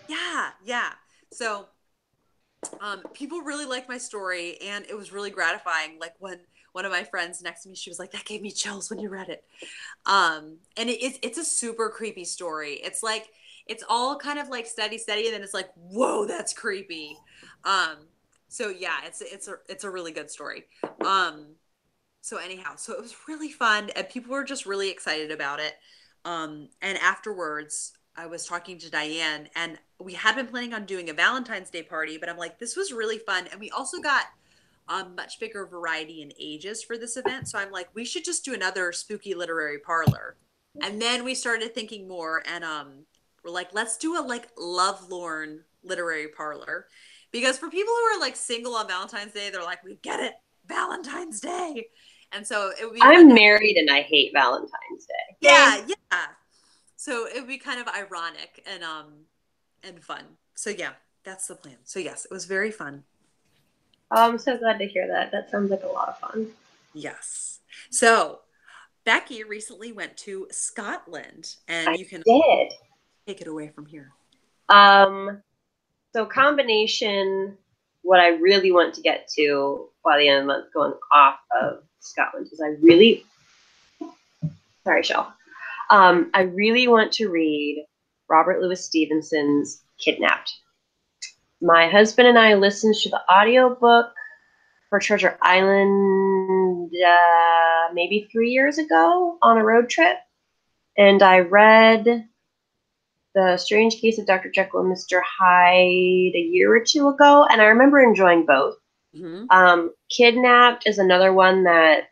Yeah. So people really liked my story, and it was really gratifying. Like when one of my friends next to me, she was like, that gave me chills when you read it. And it's a super creepy story. It's like, it's all kind of like steady, and then it's like, whoa, that's creepy. So yeah, it's a really good story. So anyhow, so it was really fun, and people were just really excited about it. And afterwards, I was talking to Diane, and we had been planning on doing a Valentine's Day party, but I'm like, this was really fun. And we also got a much bigger variety in ages for this event. So I'm like, we should just do another spooky literary parlor. And then we started thinking more, and we're like, let's do a like lovelorn literary parlor. Because for people who are like single on Valentine's Day, they're like, we get it, Valentine's Day. And so it would be I'm married and I hate Valentine's Day. Yeah. So it would be kind of ironic and fun. So yeah, that's the plan. So yes, it was very fun. Oh, I'm so glad to hear that. That sounds like a lot of fun. Yes. So Becky recently went to Scotland, and you can take it away from here. So combination, what I really want to get to by the end of the month going off of Scotland is I really want to read Robert Louis Stevenson's Kidnapped. My husband and I listened to the audiobook for Treasure Island maybe 3 years ago on a road trip. And I read The Strange Case of Dr. Jekyll and Mr. Hyde a year or two ago, and I remember enjoying both. Mm-hmm. Kidnapped is another one that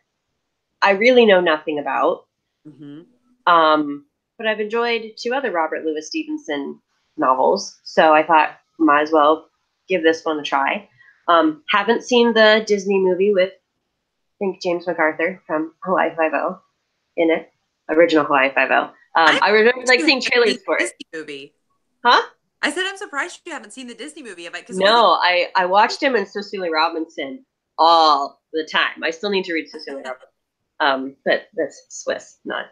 I really know nothing about. Mm-hmm. But I've enjoyed 2 other Robert Louis Stevenson novels, so I thought might as well give this one a try. Haven't seen the Disney movie with, I think, James MacArthur from Hawaii Five-0 in it, original Hawaii Five-0. I remember like seeing trailers for it. Disney movie. Huh? I said I'm surprised you haven't seen the Disney movie of it. No, I watched him in Cecily Robinson all the time. I still need to read Cecily Robinson. But that's Swiss, not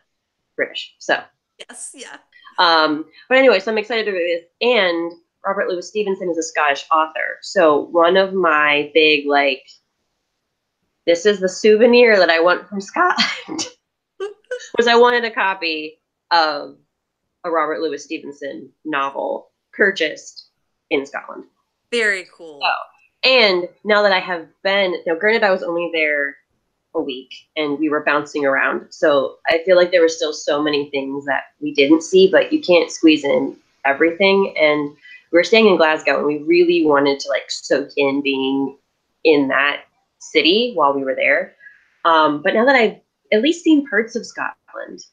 British. So yes, yeah. But anyway, so I'm excited to read this. And Robert Louis Stevenson is a Scottish author. So one of my big this is the souvenir that I want from Scotland was I wanted a copy of a Robert Louis Stevenson novel purchased in Scotland. Very cool. So, and now that I have been, now granted I was only there a week and we were bouncing around, so I feel like there were still so many things that we didn't see, but you can't squeeze in everything. And we were staying in Glasgow, and we really wanted to soak in being in that city while we were there. But now that I've at least seen parts of Scotland,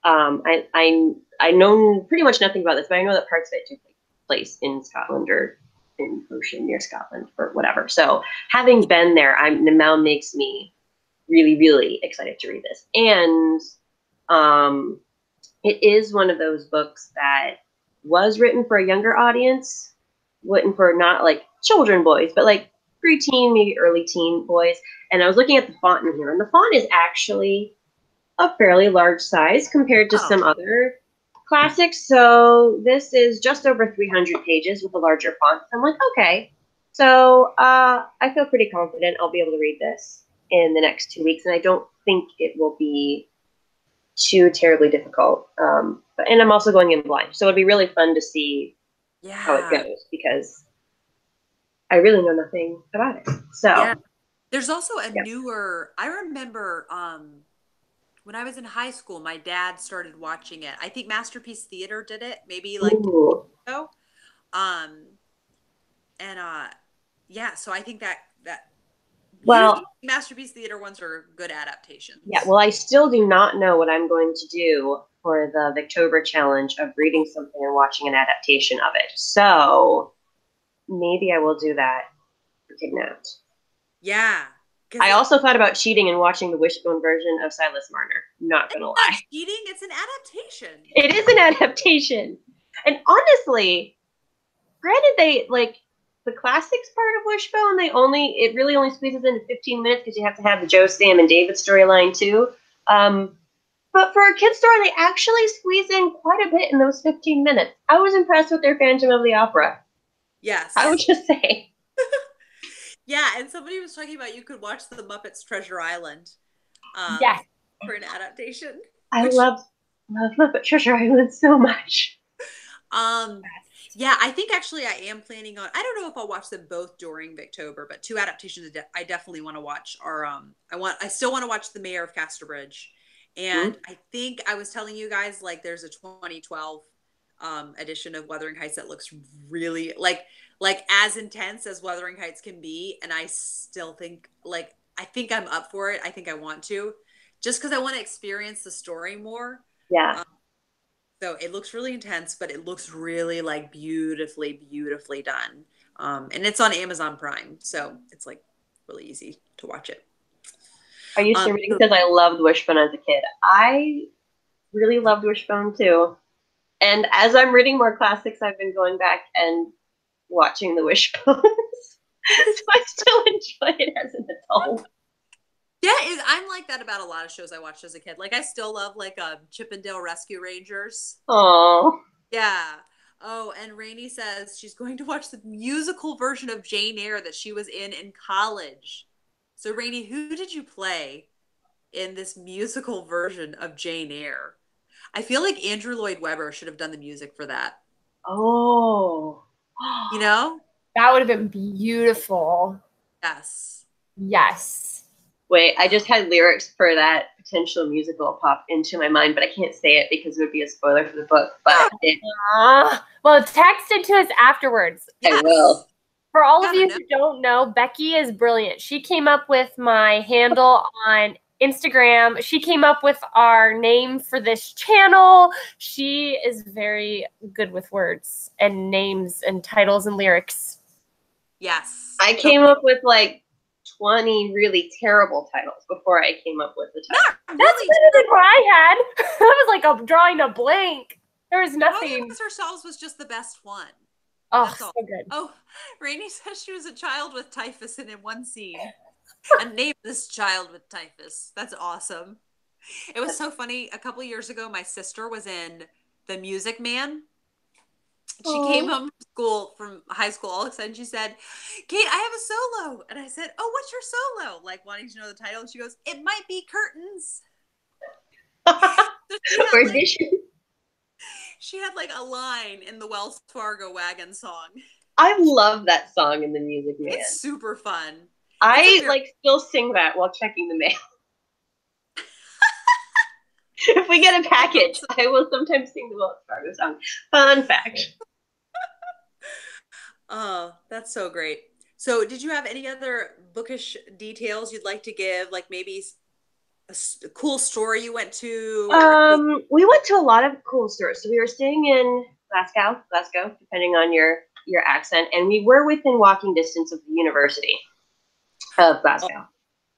I know pretty much nothing about this, but I know that parts of it take place in Scotland or in ocean near Scotland or whatever. So having been there, now makes me really, really excited to read this. And it is one of those books that was written for a younger audience, written for not children boys, but preteen, maybe early teen boys. And I was looking at the font in here, and the font is actually a fairly large size compared to some other classics. So this is just over 300 pages with a larger font. I'm like, okay. So I feel pretty confident I'll be able to read this in the next 2 weeks. And I don't think it will be too terribly difficult. And I'm also going in blind, so it'd be really fun to see how it goes, because I really know nothing about it. So yeah, there's also a newer. I remember when I was in high school, my dad started watching it. I think Masterpiece Theater did it, maybe like ago. And yeah, so I think that well, Masterpiece Theater ones are good adaptations. Yeah, well, I still do not know what I'm going to do for the Victober challenge of reading something and watching an adaptation of it. So maybe I will do that for Kidnapped. Yeah. I also thought about cheating and watching the Wishbone version of Silas Marner. Not gonna lie. Not cheating, it's an adaptation. It is an adaptation. And honestly, granted, they like the classics part of Wishbone, it really only squeezes into 15 minutes because you have to have the Joe, Sam, and David storyline too. But for a kid's story, they actually squeeze in quite a bit in those 15 minutes. I was impressed with their Phantom of the Opera. Yes. I would just say. Yeah, and somebody was talking about you could watch the Muppets Treasure Island yes. for an adaptation. I love Muppet Treasure Island so much. Yeah, I think actually I am planning on, I don't know if I'll watch them both during Victober, but two adaptations I definitely want to watch are, I still want to watch The Mayor of Casterbridge. And I think I was telling you guys, like, there's a 2012 edition of Wuthering Heights that looks really like as intense as Wuthering Heights can be. And I still think, like, I think I'm up for it. I think I want to, just because I want to experience the story more. Yeah. So it looks really intense, but it looks really like beautifully, beautifully done. And it's on Amazon Prime, so it's like really easy to watch it. Are you sure? Because I loved Wishbone as a kid. I really loved Wishbone too. And as I'm reading more classics, I've been going back and watching the Wishbones. So I still enjoy it as an adult. Yeah, I'm like that about a lot of shows I watched as a kid. Like, I still love, like, Chippendale Rescue Rangers. Oh. Yeah. Oh, and Rainey says she's going to watch the musical version of Jane Eyre that she was in college. So, Rainey, who did you play in this musical version of Jane Eyre? I feel like Andrew Lloyd Webber should have done the music for that. Oh. You know? That would have been beautiful. Yes. Yes. Wait, I just had lyrics for that potential musical pop into my mind, but I can't say it because it would be a spoiler for the book. But well, text it to us afterwards. Yes. I will. For all of you who don't know, Becky is brilliant. She came up with my handle on Instagram. She came up with our name for this channel. She is very good with words and names and titles and lyrics. Yes. I came up with like 20 really terrible titles before I came up with the title. That's better than what I had. I was like drawing a blank. There was nothing. Us Ourselves was just the best one. Oh, so good. Oh, Rainey says she was a child with typhus in one scene. And named this child with typhus. That's awesome. It was so funny. A couple years ago, my sister was in The Music Man. She came home from high school all of a sudden. She said, "Kate, I have a solo." And I said, "Oh, what's your solo?" Like, wanting to know the title. And she goes, "It might be Curtains." She had like a line in the Wells Fargo Wagon song. I love that song in The Music Man. It's super fun. I still sing that while checking the mail. If we get a package, I will sometimes sing the Wells Fargo song. Fun fact. Oh, that's so great. So did you have any other bookish details you'd like to give? Like maybe a cool store you went to? We went to a lot of cool stores. So we were staying in Glasgow, depending on your accent. And we were within walking distance of the University of Glasgow,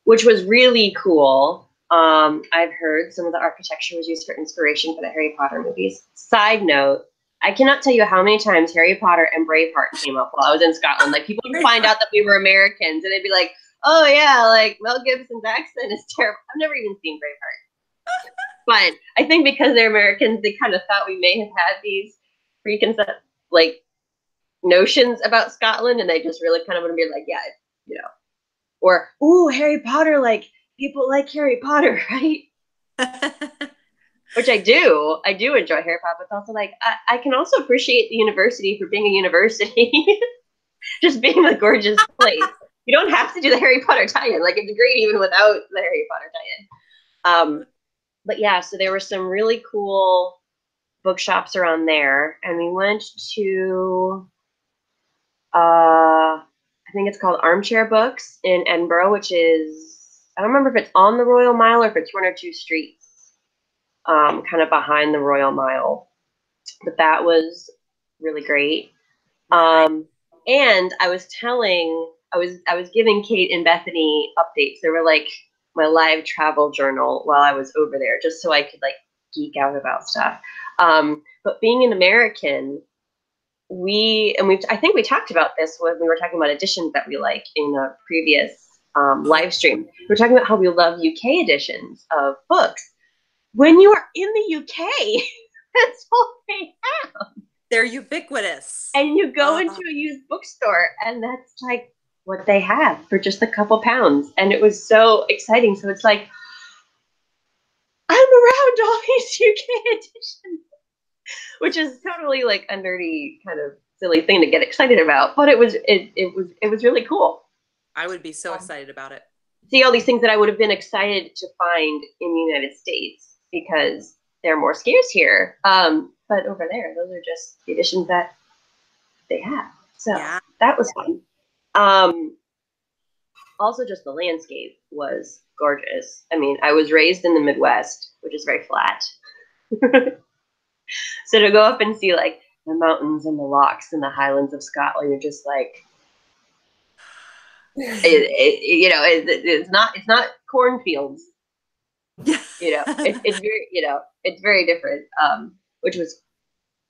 which was really cool. I've heard some of the architecture was used for inspiration for the Harry Potter movies. Side note, I cannot tell you how many times Harry Potter and Braveheart came up while I was in Scotland. Like, people would find out that we were Americans, and they'd be like, "Oh yeah, like Mel Gibson's accent is terrible." I've never even seen Braveheart. But I think because they're Americans, they kind of thought we may have had these preconceived, like, notions about Scotland, and they just really kind of want to be like, yeah, you know. Or, ooh, Harry Potter, like, people like Harry Potter, right? which I do enjoy Harry Potter. But it's also like I can also appreciate the university for being a university, just being a gorgeous place. You don't have to do the Harry Potter tie-in. Like, it's great even without the Harry Potter tie-in. But yeah, so there were some really cool bookshops around there, and we went to I think it's called Armchair Books in Edinburgh, which is, I don't remember if it's on the Royal Mile or if it's one or two streets, kind of behind the Royal Mile. But that was really great. And I was giving Kate and Bethany updates. They were like my live travel journal while I was over there, just so I could like geek out about stuff. But being an American, I think we talked about this when we were talking about editions that we like in a previous live stream. We were talking about how we love UK editions of books. When you are in the UK, that's all they have. They're ubiquitous. And you go into a used bookstore, and that's like what they have for just a couple pounds. And it was so exciting. So it's like, I'm around all these UK editions, which is totally like a nerdy kind of silly thing to get excited about. But it was really cool. I would be so excited about it. See all these things that I would have been excited to find in the United States because they're more scarce here. But over there, those are just the editions that they have. So that was fun. Also, just the landscape was gorgeous. I mean, I was raised in the Midwest, which is very flat. So to go up and see like the mountains and the lochs and the Highlands of Scotland, you're just like, it's not cornfields. It's very, it's very different.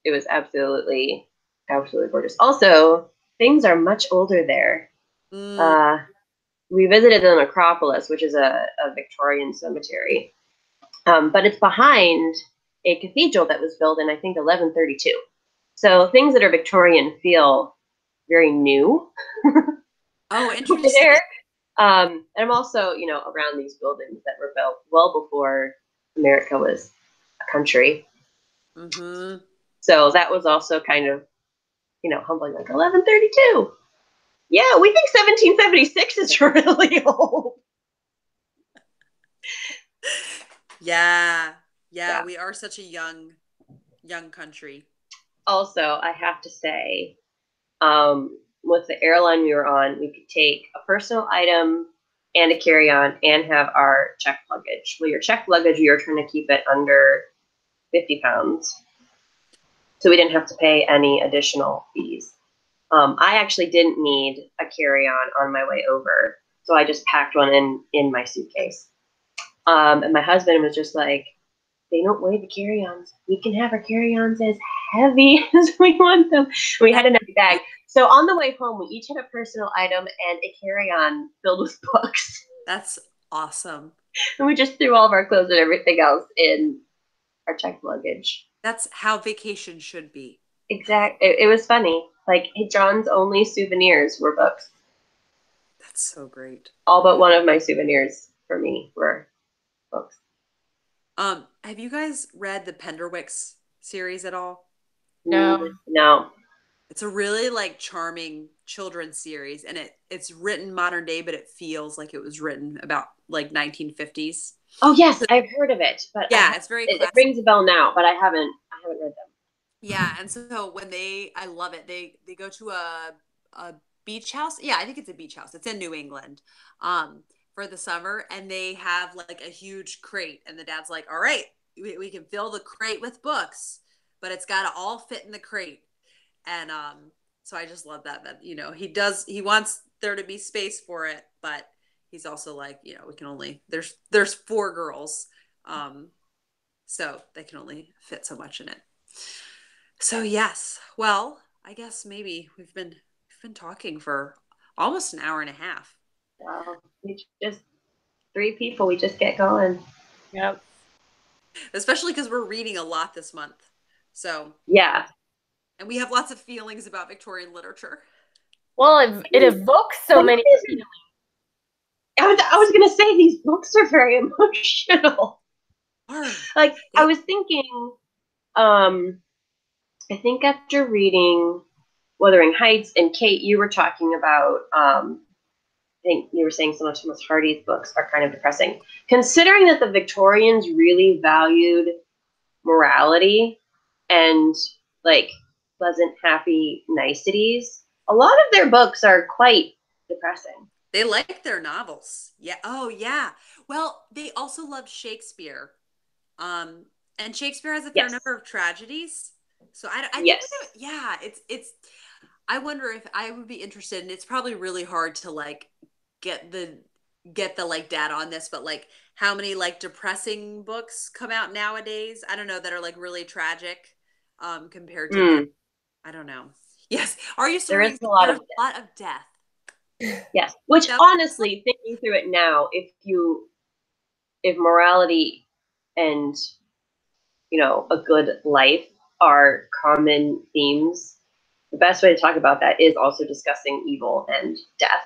It was absolutely gorgeous. Also, things are much older there. We visited the necropolis, which is a Victorian cemetery, but it's behind a cathedral that was built in, I think, 1132. So things that are Victorian feel very new. Oh, interesting. There. And I'm also, around these buildings that were built well before America was a country. Mm-hmm. So that was also kind of, humbling, like 1132. Yeah, we think 1776 is really old. Yeah, we are such a young country. Also, I have to say, with the airline we were on, we could take a personal item and a carry-on and have our checked luggage. Well, your checked luggage, we were trying to keep it under 50 pounds. So we didn't have to pay any additional fees. I actually didn't need a carry-on on my way over, so I just packed one in my suitcase. And my husband was just like, they don't weigh the carry-ons. We can have our carry-ons as heavy as we want them. We had an empty bag. So on the way home, we each had a personal item and a carry-on filled with books. That's awesome. And we just threw all of our clothes and everything else in our checked luggage. That's how vacation should be. Exactly. It was funny. Like, John's only souvenirs were books. That's so great. All but one of my souvenirs for me were books. Have you guys read the Penderwicks series at all? No. It's a really like charming children's series, and it's written modern day, but it feels like it was written about like 1950s. Oh yes, I've heard of it, but it's very classic. It rings a bell now, but I haven't read them. Yeah, and so when I love it. They go to a beach house. Yeah, I think it's a beach house. It's in New England. For the summer, and they have like a huge crate, and the dad's like, all right, we can fill the crate with books, but it's got to all fit in the crate. And so I just love that he wants there to be space for it, but he's also like, we can only there's 4 girls, so they can only fit so much in it. So yes, well, I guess maybe we've been talking for almost an hour and a half. Wow, we just 3 people. We just get going. Yep. Especially because we're reading a lot this month. So yeah, and we have lots of feelings about Victorian literature. Well, it evokes so many feelings. I was gonna say these books are very emotional. Like, I was thinking, I think after reading Wuthering Heights, and Kate, you were talking about, I think you were saying some of Thomas Hardy's books are kind of depressing. Considering that the Victorians really valued morality and like pleasant, happy niceties, a lot of their books are quite depressing. They like their novels. Yeah. Oh, yeah. Well, they also love Shakespeare. And Shakespeare has a fair number of tragedies. So I think, yeah, it's, I wonder if I would be interested, and it's probably really hard to like get the like data on this, but like how many like depressing books come out nowadays? I don't know, that are like really tragic compared to I don't know. Yes. Are you there is a lot of death? Yes. Which honestly, thinking through it now, if morality and a good life are common themes, the best way to talk about that is also discussing evil and death.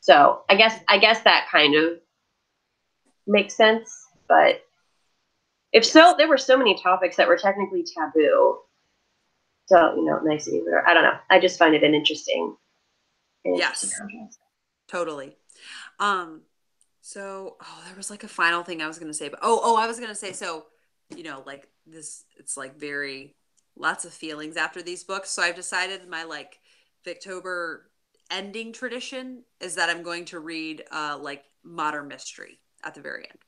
So I guess that kind of makes sense. But there were so many topics that were technically taboo. So, nice either. I don't know. I just find it an interesting yes, contrast. Totally. So, there was like a final thing I was going to say, but I was going to say, so, like this, it's like lots of feelings after these books. So I've decided my like Victober ending tradition is that I'm going to read like modern mystery at the very end.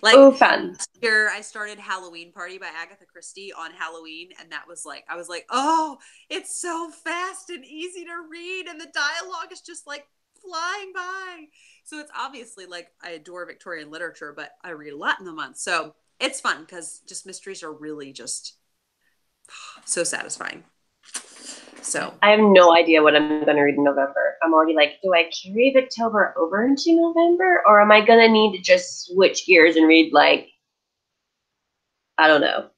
Like fun. Last year I started Halloween Party by Agatha Christie on Halloween, and that was like, I was like, oh, it's so fast and easy to read, and the dialogue is just like flying by. So it's obviously like I adore Victorian literature, but I read a lot in the month. So it's fun because just mysteries are really just so satisfying. So I have no idea what I'm going to read in November. I'm already like, do I carry Victober over into November, or am I going to need to just switch gears and read like, I don't know,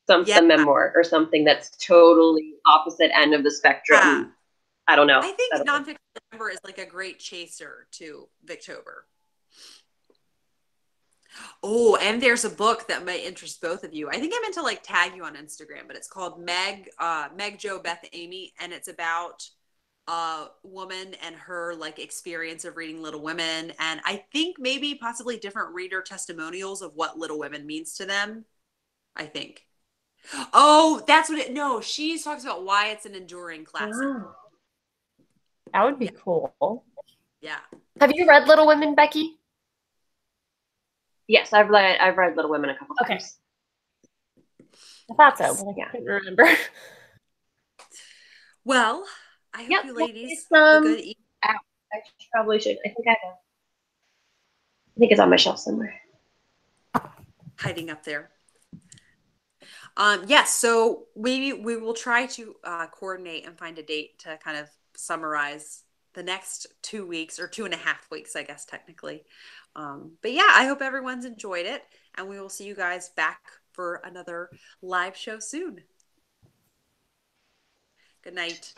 some memoir or something that's totally opposite end of the spectrum? Yeah. I don't know. I think nonfiction November is like a great chaser to Victober. Oh, and there's a book that might interest both of you. I think I meant to like tag you on Instagram, but it's called Meg, Jo, Beth, Amy, and it's about a woman and her like experience of reading Little Women, and I think maybe possibly different reader testimonials of what Little Women means to them. I think. Oh, that's what it. No, she talks about why it's an enduring classic. Wow. That would be cool. Yeah. Have you read Little Women, Becky? Yes, I've read Little Women a couple times. I thought so, but I couldn't remember. Well, I hope you ladies have a good evening. I probably should. I think it's on my shelf somewhere. Hiding up there. Yes, so we will try to coordinate and find a date to kind of summarize the next 2 weeks, or 2.5 weeks, I guess, technically. But yeah, I hope everyone's enjoyed it, and we will see you guys back for another live show soon. Good night.